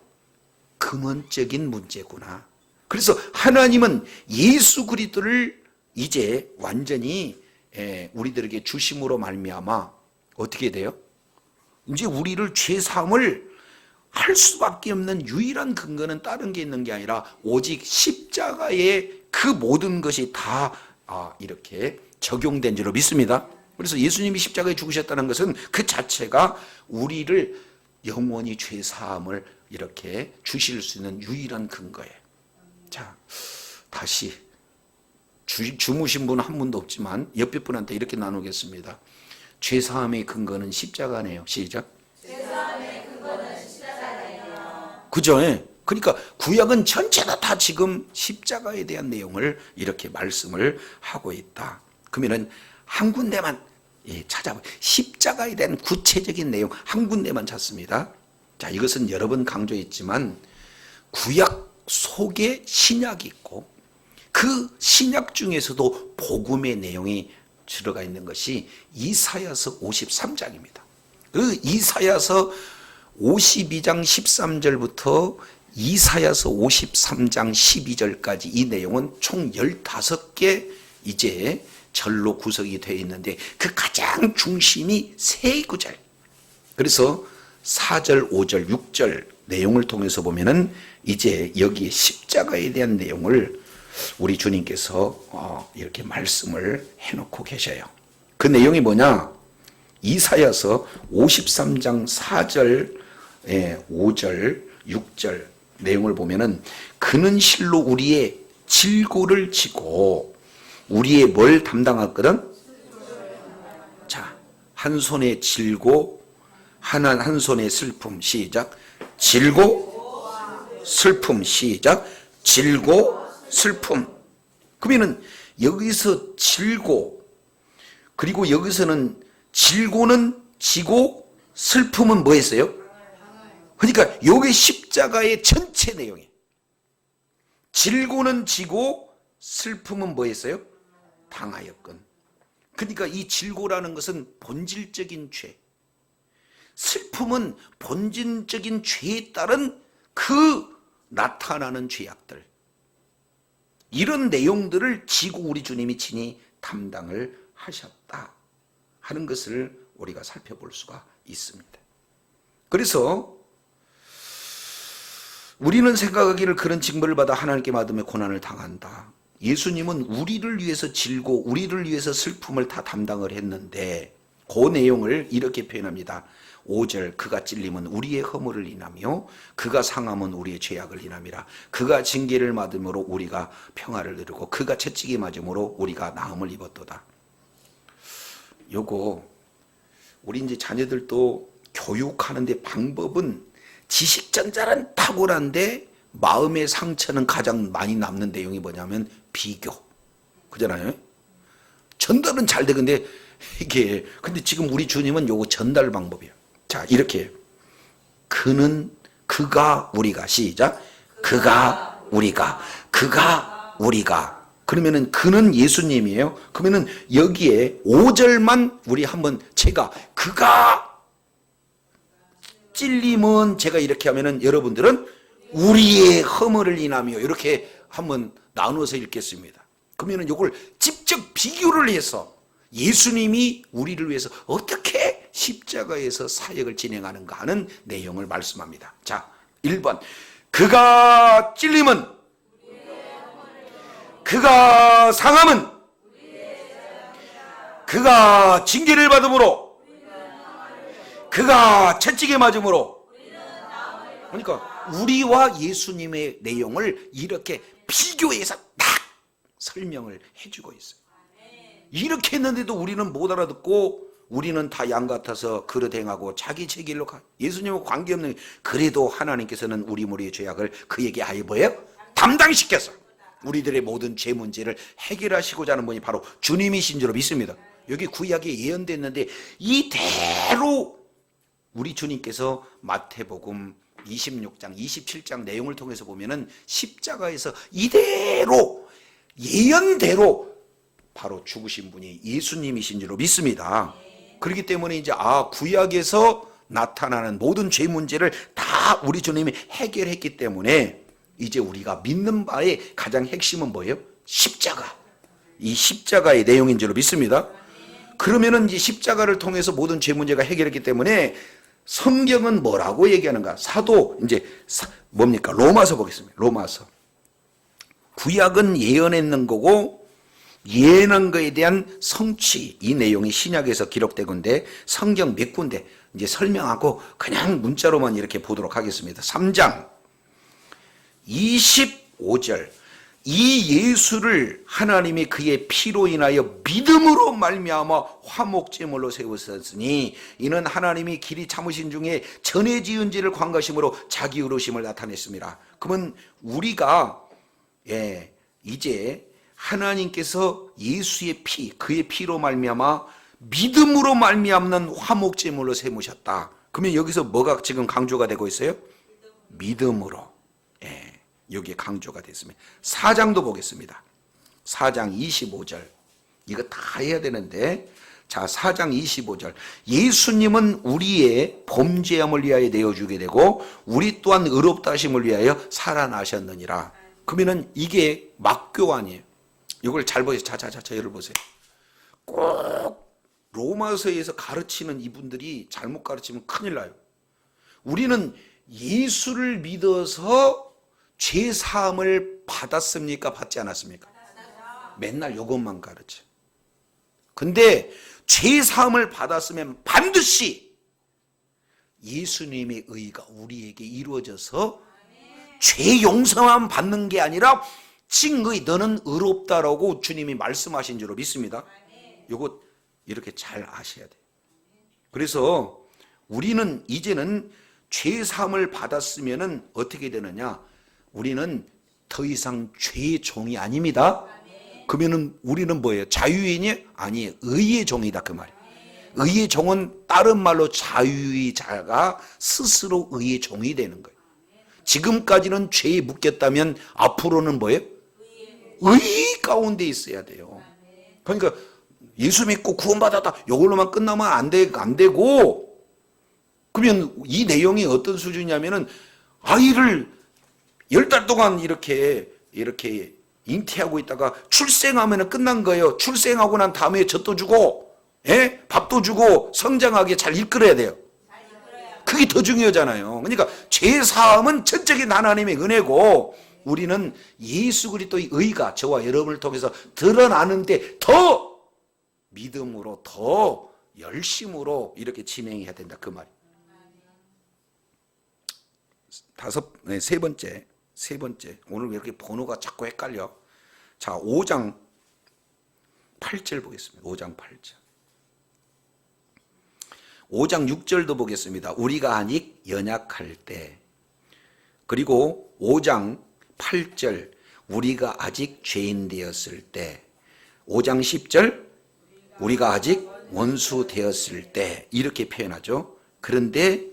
근원적인 문제구나. 그래서 하나님은 예수 그리스도를 이제 완전히 우리들에게 주심으로 말미암아 어떻게 돼요? 이제 우리를 죄 사함을 할 수밖에 없는 유일한 근거는 다른 게 있는 게 아니라 오직 십자가에 그 모든 것이 다 이렇게 적용된 줄로 믿습니다. 그래서 예수님이 십자가에 죽으셨다는 것은 그 자체가 우리를 영원히 죄 사함을 이렇게 주실 수 있는 유일한 근거예요. 자, 다시 주무신 분 한 분도 없지만 옆에 분한테 이렇게 나누겠습니다. 죄 사함의 근거는 십자가네요. 시작. 죄 사함의 근거는 십자가네요. 그죠? 그러니까 구약은 전체가 다 지금 십자가에 대한 내용을 이렇게 말씀을 하고 있다. 그러면은 한 군데만 찾아보. 십자가에 대한 구체적인 내용 한 군데만 찾습니다. 자, 이것은 여러 번 강조했지만 구약 속에 신약이 있고 그 신약 중에서도 복음의 내용이 들어가 있는 것이 이사야서 53장입니다. 그 이사야서 52장 13절부터 이사야서 53장 12절까지 이 내용은 총 15개 이제 절로 구성이 되어 있는데 그 가장 중심이 세 구절. 그래서 4절, 5절, 6절 내용을 통해서 보면은 이제 여기에 십자가에 대한 내용을 우리 주님께서 이렇게 말씀을 해놓고 계셔요. 그 내용이 뭐냐? 이사야서 53장 4절, 5절, 6절 내용을 보면은 그는 실로 우리의 질고를 지고 우리의 뭘 담당했거든? 자, 한 손에 질고 한 손에 슬픔. 시작. 질고 슬픔. 시작. 질고 슬픔. 그러면은 여기서 질고 그리고 여기서는 질고는 지고 슬픔은 뭐 했어요? 그러니까 요게 십자가의 전체 내용이에요. 질고는 지고 슬픔은 뭐 했어요? 당하였건. 그러니까 이 질고라는 것은 본질적인 죄, 슬픔은 본질적인 죄에 따른 그 나타나는 죄악들, 이런 내용들을 지고 우리 주님이 친히 담당을 하셨다 하는 것을 우리가 살펴볼 수가 있습니다. 그래서 우리는 생각하기를 그런 징벌을 받아 하나님께 받으며 고난을 당한다. 예수님은 우리를 위해서 질고 우리를 위해서 슬픔을 다 담당을 했는데 그 내용을 이렇게 표현합니다. 5절 그가 찔림은 우리의 허물을 인하며 그가 상함은 우리의 죄악을 인함이라. 그가 징계를 받음으로 우리가 평화를 누리고 그가 채찍이 맞음으로 우리가 나음을 입었도다. 요거 우리 이제 자녀들도 교육하는데 방법은 지식전자는 탁월한데 마음의 상처는 가장 많이 남는 내용이 뭐냐면 비교. 그잖아요. 전달은 잘 되는데 이게 근데 지금 우리 주님은 요거 전달 방법이에요. 자, 이렇게 그가 우리가 시작. 그가 우리가 그러면은 그는 예수님이에요. 그러면은 여기에 5절만 우리 한번 그가 찔림은 제가 이렇게 하면은 여러분들은 우리의 허물을 인하며 이렇게 한번 나누어서 읽겠습니다. 그러면은 이걸 직접 비교를 해서 예수님이 우리를 위해서 어떻게 십자가에서 사역을 진행하는가 하는 내용을 말씀합니다. 자, 1번 그가 찔림은 그가 상함은 그가 징계를 받음으로 그가 채찍에 맞음으로. 그러니까 우리와 예수님의 내용을 이렇게 비교해서 딱 설명을 해주고 있어요. 이렇게 했는데도 우리는 못 알아듣고 우리는 다 양 같아서 그릇 행하고 자기 제 길로 가. 예수님과 관계없는. 그래도 하나님께서는 우리 무리의 죄악을 그에게 아예 뭐예요? 담당시켜서 우리들의 모든 죄 문제를 해결하시고자 하는 분이 바로 주님이신 줄 믿습니다. 여기 구약에 예언됐는데 이대로 우리 주님께서 마태복음 26장 27장 내용을 통해서 보면은 십자가에서 이대로 예언대로 바로 죽으신 분이 예수님이신 줄 믿습니다. 그렇기 때문에 이제 구약에서 나타나는 모든 죄 문제를 다 우리 주님이 해결했기 때문에 이제 우리가 믿는 바의 가장 핵심은 뭐예요? 십자가. 이 십자가의 내용인 줄 믿습니다. 그러면은 이 십자가를 통해서 모든 죄 문제가 해결했기 때문에 성경은 뭐라고 얘기하는가? 사도 이제 뭡니까? 로마서 보겠습니다. 로마서. 구약은 예언했는 거고 예언한 거에 대한 성취, 이 내용이 신약에서 기록되건데 성경 몇 군데 이제 설명하고 그냥 문자로만 이렇게 보도록 하겠습니다. 3장 25절. 이 예수를 하나님이 그의 피로 인하여 믿음으로 말미암아 화목제물로 세우셨으니 이는 하나님이 길이 참으신 중에 전에 지은 죄를 광가심으로 자기 의로심을 나타냈습니다. 그러면 우리가 이제 하나님께서 예수의 피, 그의 피로 말미암아 믿음으로 말미암는 화목제물로 세우셨다. 그러면 여기서 뭐가 지금 강조가 되고 있어요? 믿음으로. 여기에 강조가 됐습니다. 4장도 보겠습니다. 4장 25절. 이거 다 해야 되는데, 자, 4장 25절. 예수님은 우리의 범죄함을 위하여 내어주게 되고 우리 또한 의롭다 하심을 위하여 살아나셨느니라. 그러면은 이게 막교 아니에요. 이걸 잘 보세요. 자자자자, 여러분 보세요. 꼭 로마서에서 가르치는 이분들이 잘못 가르치면 큰일 나요. 우리는 예수를 믿어서 죄 사함을 받았습니까? 받지 않았습니까? 맨날 이것만 가르쳐. 근데 죄 사함을 받았으면 반드시 예수님의 의가 우리에게 이루어져서 죄 용서만 받는 게 아니라 칭의, 너는 의롭다라고 주님이 말씀하신 줄로 믿습니다. 이거 이렇게 잘 아셔야 돼요. 그래서 우리는 이제는 죄 사함을 받았으면은 어떻게 되느냐? 우리는 더 이상 죄의 종이 아닙니다. 그러면은 우리는 뭐예요? 자유인이? 아니, 의의 종이다 그 말이에요. 의의 종은 다른 말로 자유의자가 스스로 의의 종이 되는 거예요. 지금까지는 죄에 묶였다면 앞으로는 뭐예요? 의 가운데 있어야 돼요. 그러니까 예수 믿고 구원받았다 이걸로만 끝나면 안 되고, 그러면 이 내용이 어떤 수준이냐면은 아이를 10달 동안 이렇게 잉태하고 있다가 출생하면 끝난 거예요. 출생하고 난 다음에 젖도 주고, 밥도 주고 성장하게 잘 이끌어야 돼요. 그게 더 중요하잖아요. 그러니까 죄 사함은 전적인 하나님의 은혜고 우리는 예수 그리스도의 의가 저와 여러분을 통해서 드러나는데 더 믿음으로, 더 열심으로 이렇게 진행해야 된다 그 말이에요. 세 번째. 오늘 왜 이렇게 번호가 자꾸 헷갈려? 자, 5장 8절 보겠습니다. 5장 8절. 5장 6절도 보겠습니다. 우리가 아직 연약할 때. 그리고 5장 8절. 우리가 아직 죄인 되었을 때. 5장 10절. 우리가 아직 원수 되었을 때. 이렇게 표현하죠. 그런데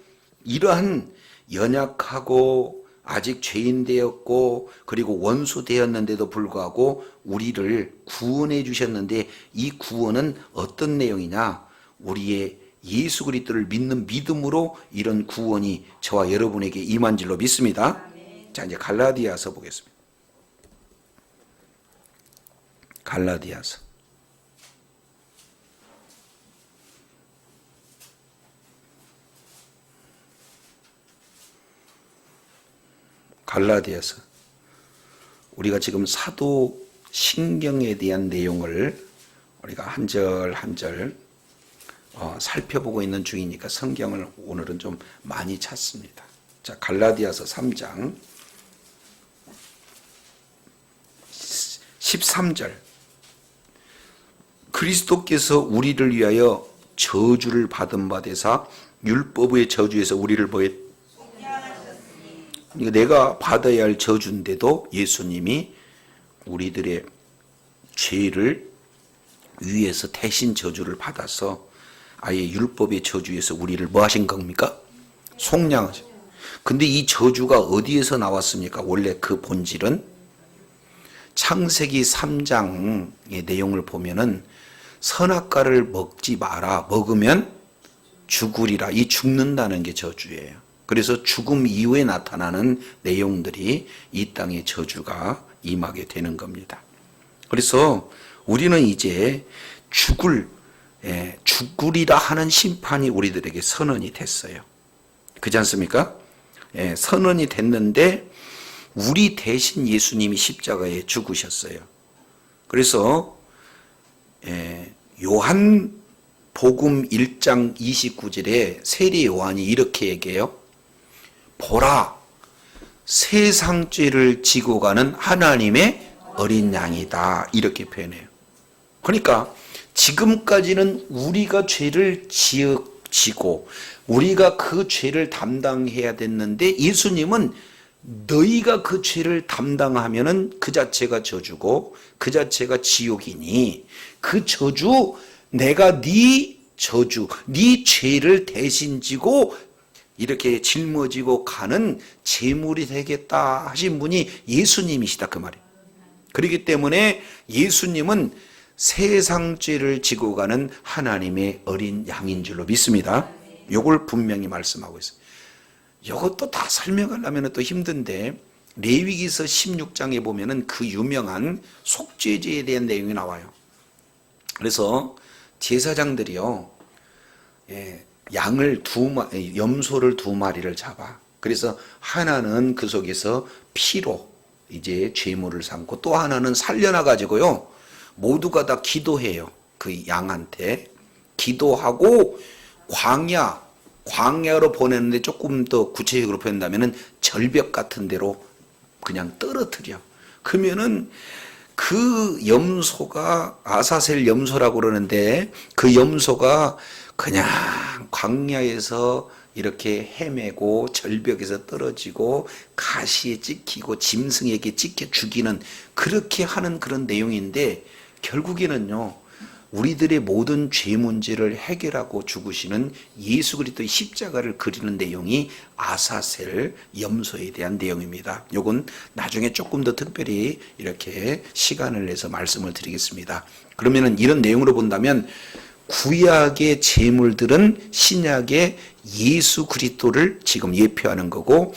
이러한 연약하고 아직 죄인 되었고 그리고 원수 되었는데도 불구하고 우리를 구원해 주셨는데 이 구원은 어떤 내용이냐? 우리의 예수 그리스도를 믿는 믿음으로 이런 구원이 저와 여러분에게 임한 줄로 믿습니다. 자, 이제 갈라디아서 보겠습니다. 갈라디아서. 갈라디아서. 우리가 지금 사도 신경에 대한 내용을 우리가 한 절 한 절 살펴보고 있는 중이니까 성경을 오늘은 좀 많이 찾습니다. 자, 갈라디아서 3장 13절. 그리스도께서 우리를 위하여 저주를 받은 바 되사 율법의 저주에서 우리를 내가 받아야 할 저주인데도 예수님이 우리들의 죄를 위해서 대신 저주를 받아서 아예 율법의 저주에서 우리를 뭐 하신 겁니까? 속량하죠. 근데 이 저주가 어디에서 나왔습니까? 원래 그 본질은 창세기 3장의 내용을 보면은 선악과를 먹지 마라. 먹으면 죽으리라. 이 죽는다는 게 저주예요. 그래서 죽음 이후에 나타나는 내용들이 이 땅의 저주가 임하게 되는 겁니다. 그래서 우리는 이제 죽으리라 하는 심판이 우리들에게 선언이 됐어요. 그렇지 않습니까? 선언이 됐는데 우리 대신 예수님이 십자가에 죽으셨어요. 그래서 요한 복음 1장 29절에 세례 요한이 이렇게 얘기해요. 보라, 세상 죄를 지고 가는 하나님의 어린 양이다. 이렇게 표현해요. 그러니까 지금까지는 우리가 죄를 지고 우리가 그 죄를 담당해야 됐는데 예수님은 너희가 그 죄를 담당하면은 그 자체가 저주고 그 자체가 지옥이니 그 저주 내가 네 저주 네 죄를 대신 지고 이렇게 짊어지고 가는 제물이 되겠다 하신 분이 예수님이시다 그 말이에요. 그렇기 때문에 예수님은 세상 죄를 지고 가는 하나님의 어린 양인 줄로 믿습니다. 이걸 분명히 말씀하고 있어요. 이것도 다 설명하려면 또 힘든데 레위기서 16장에 보면은 그 유명한 속죄제에 대한 내용이 나와요. 그래서 제사장들이요, 염소를 2마리를 잡아. 그래서 하나는 그 속에서 피로 이제 죄물을 삼고 또 하나는 살려놔 가지고요, 모두가 다 기도해요. 그 양한테 기도하고 광야로 보내는데 조금 더 구체적으로 표현한다면은 절벽 같은 데로 그냥 떨어뜨려. 그러면은 그 염소가 아사셀 염소라고 그러는데 그 염소가 그냥 광야에서 이렇게 헤매고 절벽에서 떨어지고 가시에 찍히고 짐승에게 찍혀 죽이는 그렇게 하는 그런 내용인데 결국에는요, 우리들의 모든 죄 문제를 해결하고 죽으시는 예수 그리스도의 십자가를 그리는 내용이 아사셀 염소에 대한 내용입니다. 요건 나중에 조금 더 특별히 이렇게 시간을 내서 말씀을 드리겠습니다. 그러면은 이런 내용으로 본다면 구약의 제물들은 신약의 예수 그리스도를 지금 예표하는 거고,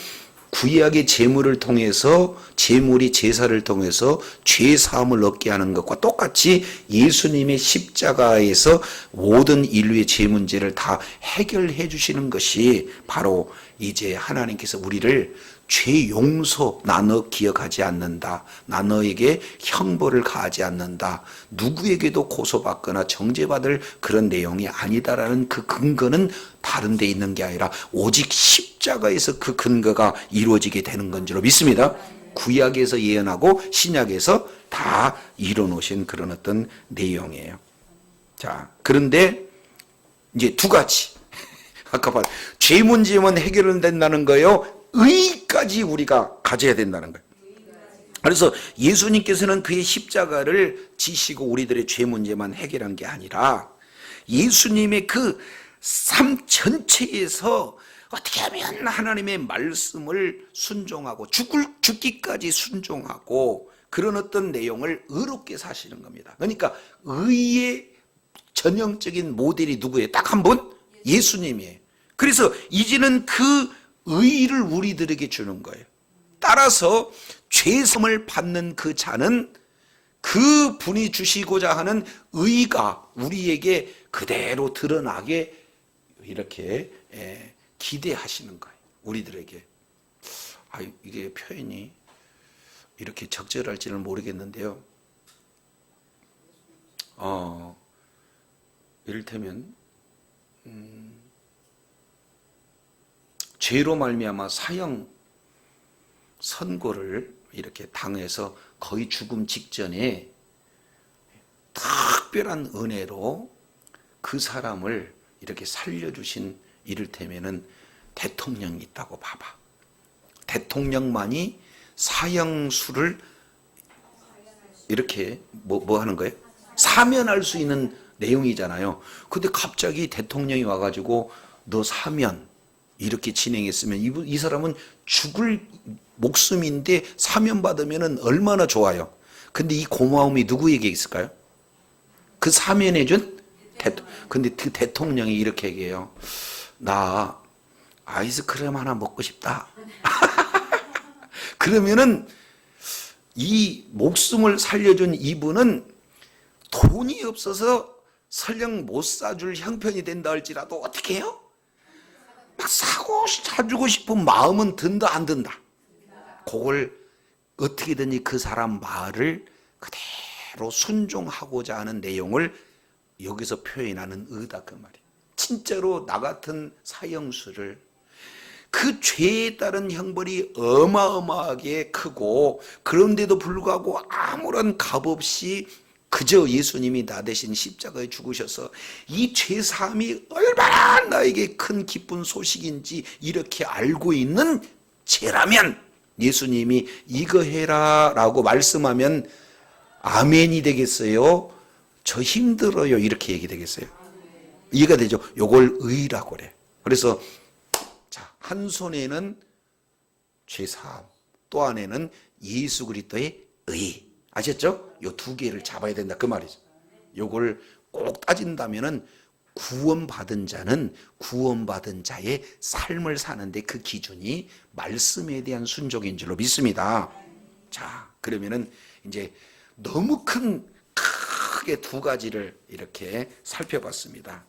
구약의 제물을 통해서 제물이 제사를 통해서 죄 사함을 얻게 하는 것과 똑같이 예수님의 십자가에서 모든 인류의 죄 문제를 다 해결해 주시는 것이 바로 이제 하나님께서 우리를 죄 용서, 나 너 기억하지 않는다, 나 너에게 형벌을 가하지 않는다, 누구에게도 고소받거나 정죄받을 그런 내용이 아니다라는 그 근거는 다른 데 있는 게 아니라 오직 십자가에서 그 근거가 이루어지게 되는 건 줄로 믿습니다. 구약에서 예언하고 신약에서 다 이뤄놓으신 그런 어떤 내용이에요. 자, 그런데 이제 두 가지 아까 봐, 죄 문제만 해결은 된다는 거예요. 의까지 우리가 가져야 된다는 거예요. 그래서 예수님께서는 그의 십자가를 지시고 우리들의 죄 문제만 해결한 게 아니라 예수님의 그 삶 전체에서 어떻게 하면 하나님의 말씀을 순종하고 죽기까지 순종하고 그런 어떤 내용을 의롭게 사시는 겁니다. 그러니까 의의 전형적인 모델이 누구예요? 딱 한 분? 예수님이에요. 그래서 이제는 그 의를 우리들에게 주는 거예요. 따라서 죄성을 받는 그 자는 그 분이 주시고자 하는 의가 우리에게 그대로 드러나게 이렇게 기대하시는 거예요. 우리들에게. 이게 표현이 이렇게 적절할지는 모르겠는데요. 이를테면 죄로 말미암아 사형 선고를 이렇게 당해서 거의 죽음 직전에 특별한 은혜로 그 사람을 이렇게 살려주신 이를테면은 대통령이 있다고 봐봐. 대통령만이 사형수를 이렇게 뭐 하는 거예요? 사면할 수 있는 내용이잖아요. 근데 갑자기 대통령이 와가지고 너 사면 이렇게 진행했으면 이 사람은 죽을 목숨인데 사면 받으면 얼마나 좋아요. 근데 이 고마움이 누구에게 있을까요? 그 사면해준 근데 그 대통령이 이렇게 얘기해요. 나 아이스크림 하나 먹고 싶다. 그러면은 이 목숨을 살려준 이분은 돈이 없어서 설령 못 사줄 형편이 된다 할지라도 어떻게 해요? 막 사주고 싶은 마음은 든다 안 든다. 그걸 어떻게든지 그 사람 말을 그대로 순종하고자 하는 내용을 여기서 표현하는 의다 그 말이에요. 진짜로 나 같은 사형수를 그 죄에 따른 형벌이 어마어마하게 크고 그런데도 불구하고 아무런 값 없이 그저 예수님이 나 대신 십자가에 죽으셔서 이 죄사함이 얼마나 나에게 큰 기쁜 소식인지 이렇게 알고 있는 죄라면 예수님이 이거 해라 라고 말씀하면 아멘이 되겠어요? 저 힘들어요 이렇게 얘기 되겠어요? 이해가 되죠? 요걸 의라고 그래. 그래서 자, 한 손에는 죄사함, 또 안에는 예수 그리스도의 의. 아셨죠? 요 두 개를 잡아야 된다 그 말이죠. 요걸 꼭 따진다면은 구원받은 자는 구원받은 자의 삶을 사는데 그 기준이 말씀에 대한 순종인 줄로 믿습니다. 자, 그러면은 이제 너무 크게 두 가지를 이렇게 살펴봤습니다.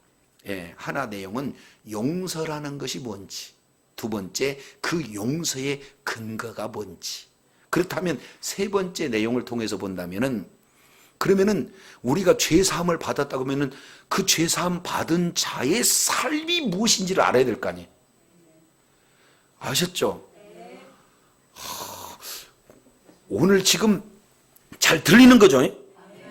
예, 하나 내용은 용서라는 것이 뭔지, 두 번째 그 용서의 근거가 뭔지. 그렇다면 세 번째 내용을 통해서 본다면은 그러면은 우리가 죄 사함을 받았다고 하면은 그 죄 사함 받은 자의 삶이 무엇인지를 알아야 될 거 아니에요. 아셨죠? 오늘 지금 잘 들리는 거죠?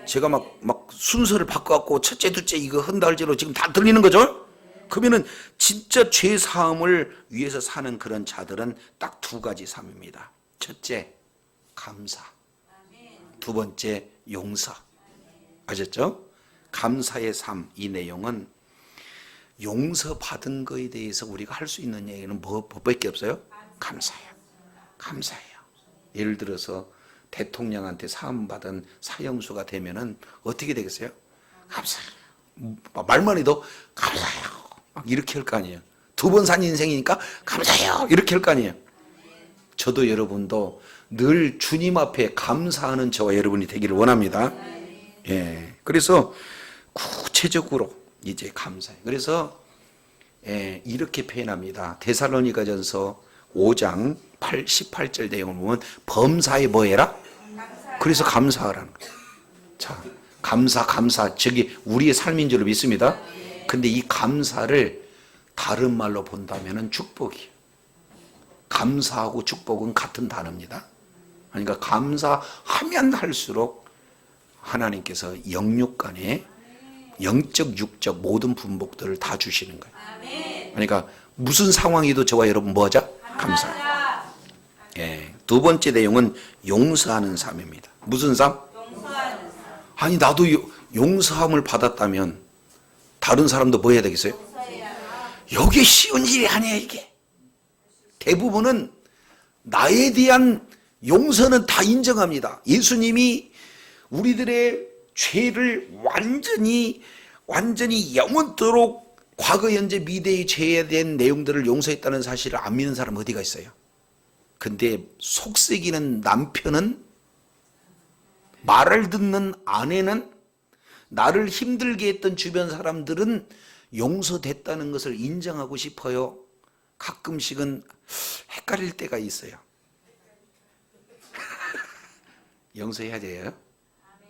제가 막 순서를 바꿔갖고 첫째, 둘째 이거 헌달지로 지금 다 들리는 거죠? 그러면은 진짜 죄 사함을 위해서 사는 그런 자들은 딱 두 가지 삶입니다. 첫째, 감사. 두 번째, 용서. 아셨죠? 감사의 삶, 이 내용은 용서받은 거에 대해서 우리가 할 수 있는 얘기는 뭐밖에 없어요? 감사해요. 감사해요. 예를 들어서 대통령한테 사함받은 사형수가 되면은 어떻게 되겠어요? 감사해요. 말만 해도 감사해요. 막 이렇게 할 거 아니에요. 두 번 산 인생이니까 감사해요. 이렇게 할 거 아니에요. 저도 여러분도 늘 주님 앞에 감사하는 저와 여러분이 되기를 원합니다. 예. 그래서 구체적으로 이제 감사해요. 그래서 이렇게 표현합니다. 데살로니가전서 5장 18절 내용을 보면 범사에 뭐 해라? 그래서 감사하라는 거예요. 자, 감사 저기 우리의 삶인 줄로 믿습니다. 근데 이 감사를 다른 말로 본다면은 축복이에요. 감사하고 축복은 같은 단어입니다. 그러니까 감사하면 할수록 하나님께서 영육 간에 영적 육적 모든 분복들을 다 주시는 거예요. 그러니까 무슨 상황이도 저와 여러분 뭐하자? 감사해요. 예. 두 번째 내용은 용서하는 삶입니다. 무슨 삶? 용서하는 삶. 아니 나도 용서함을 받았다면 다른 사람도 뭐 해야 되겠어요? 이게 쉬운 일이 아니야 이게. 대부분은 나에 대한 용서는 다 인정합니다. 예수님이 우리들의 죄를 완전히 영원토록 과거 현재 미래의 죄에 대한 내용들을 용서했다는 사실을 안 믿는 사람 어디가 있어요? 근데 속썩이는 남편은, 말을 듣는 아내는, 나를 힘들게 했던 주변 사람들은 용서됐다는 것을 인정하고 싶어요. 가끔씩은 헷갈릴 때가 있어요. 용서해야 돼요.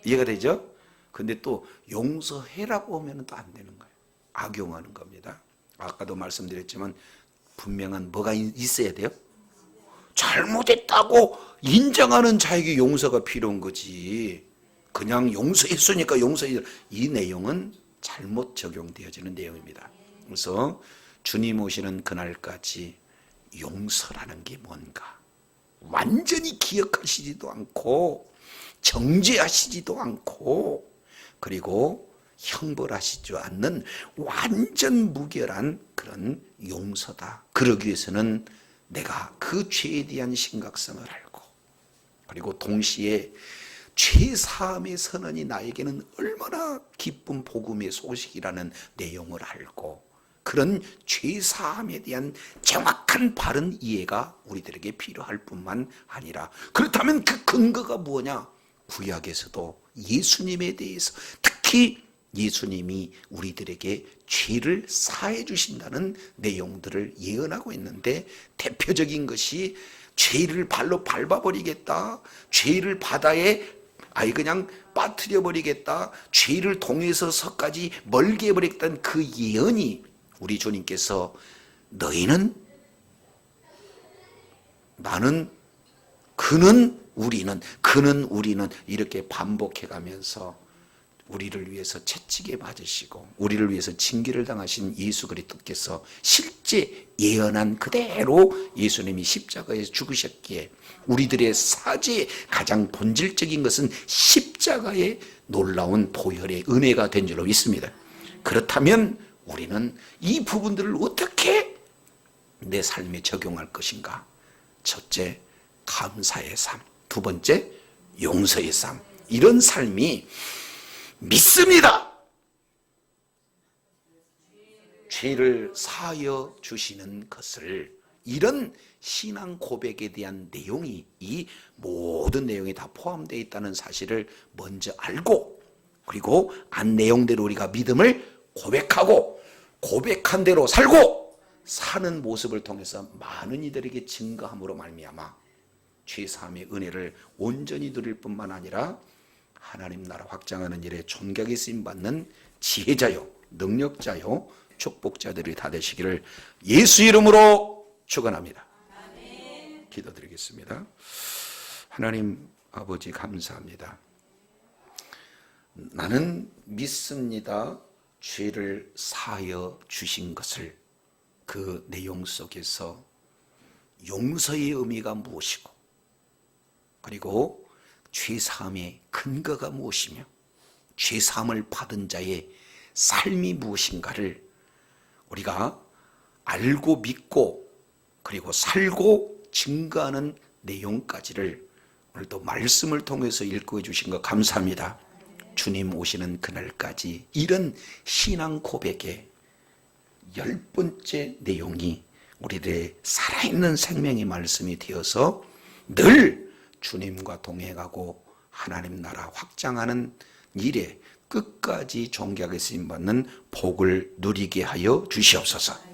이해가 되죠? 근데 또 용서해라고 하면 또 안 되는 거예요. 악용하는 겁니다. 아까도 말씀드렸지만 분명한 뭐가 있어야 돼요? 잘못했다고 인정하는 자에게 용서가 필요한 거지. 그냥 용서했으니까 용서해. 이 내용은 잘못 적용되어지는 내용입니다. 그래서 주님 오시는 그날까지 용서라는 게 뭔가 완전히 기억하시지도 않고 정죄하시지도 않고 그리고 형벌하시지 않는 완전 무결한 그런 용서다. 그러기 위해서는 내가 그 죄에 대한 심각성을 알고 그리고 동시에 죄사함의 선언이 나에게는 얼마나 기쁜 복음의 소식이라는 내용을 알고 그런 죄사함에 대한 정확한 바른 이해가 우리들에게 필요할 뿐만 아니라 그렇다면 그 근거가 뭐냐? 구약에서도 예수님에 대해서 특히 예수님이 우리들에게 죄를 사해 주신다는 내용들을 예언하고 있는데 대표적인 것이 죄를 발로 밟아버리겠다. 죄를 바다에 그냥 빠뜨려 버리겠다. 죄를 동에서 서까지 멀게 해버리겠다는 그 예언이 우리 주님께서 너희는 나는 그는 우리는 이렇게 반복해 가면서 우리를 위해서 채찍에 맞으시고 우리를 위해서 징계를 당하신 예수 그리스도께서 실제 예언한 그대로 예수님이 십자가에 죽으셨기에 우리들의 사죄의 가장 본질적인 것은 십자가의 놀라운 보혈의 은혜가 된 줄로 믿습니다. 그렇다면 우리는 이 부분들을 어떻게 내 삶에 적용할 것인가? 첫째, 감사의 삶. 두 번째, 용서의 삶. 이런 삶이 믿습니다. 죄를 사하여 주시는 것을 이런 신앙 고백에 대한 내용이 이 모든 내용이 다 포함되어 있다는 사실을 먼저 알고 그리고 안 내용대로 우리가 믿음을 고백하고 고백한 대로 살고 사는 모습을 통해서 많은 이들에게 증거함으로 말미암아 죄사함의 은혜를 온전히 누릴 뿐만 아니라 하나님 나라 확장하는 일에 존경에 쓰임받는 지혜자요 능력자요 축복자들이 다 되시기를 예수 이름으로 축원합니다. 기도드리겠습니다. 하나님 아버지 감사합니다. 나는 믿습니다. 죄를 사하여 주신 것을 그 내용 속에서 용서의 의미가 무엇이고 그리고 죄사함의 근거가 무엇이며 죄사함을 받은 자의 삶이 무엇인가를 우리가 알고 믿고 그리고 살고 증거하는 내용까지를 오늘도 말씀을 통해서 읽고 주신 것 감사합니다. 주님 오시는 그날까지 이런 신앙 고백의 10번째 내용이 우리들의 살아있는 생명의 말씀이 되어서 늘 주님과 동행하고 하나님 나라 확장하는 일에 끝까지 존귀하게 쓰임받는 복을 누리게 하여 주시옵소서.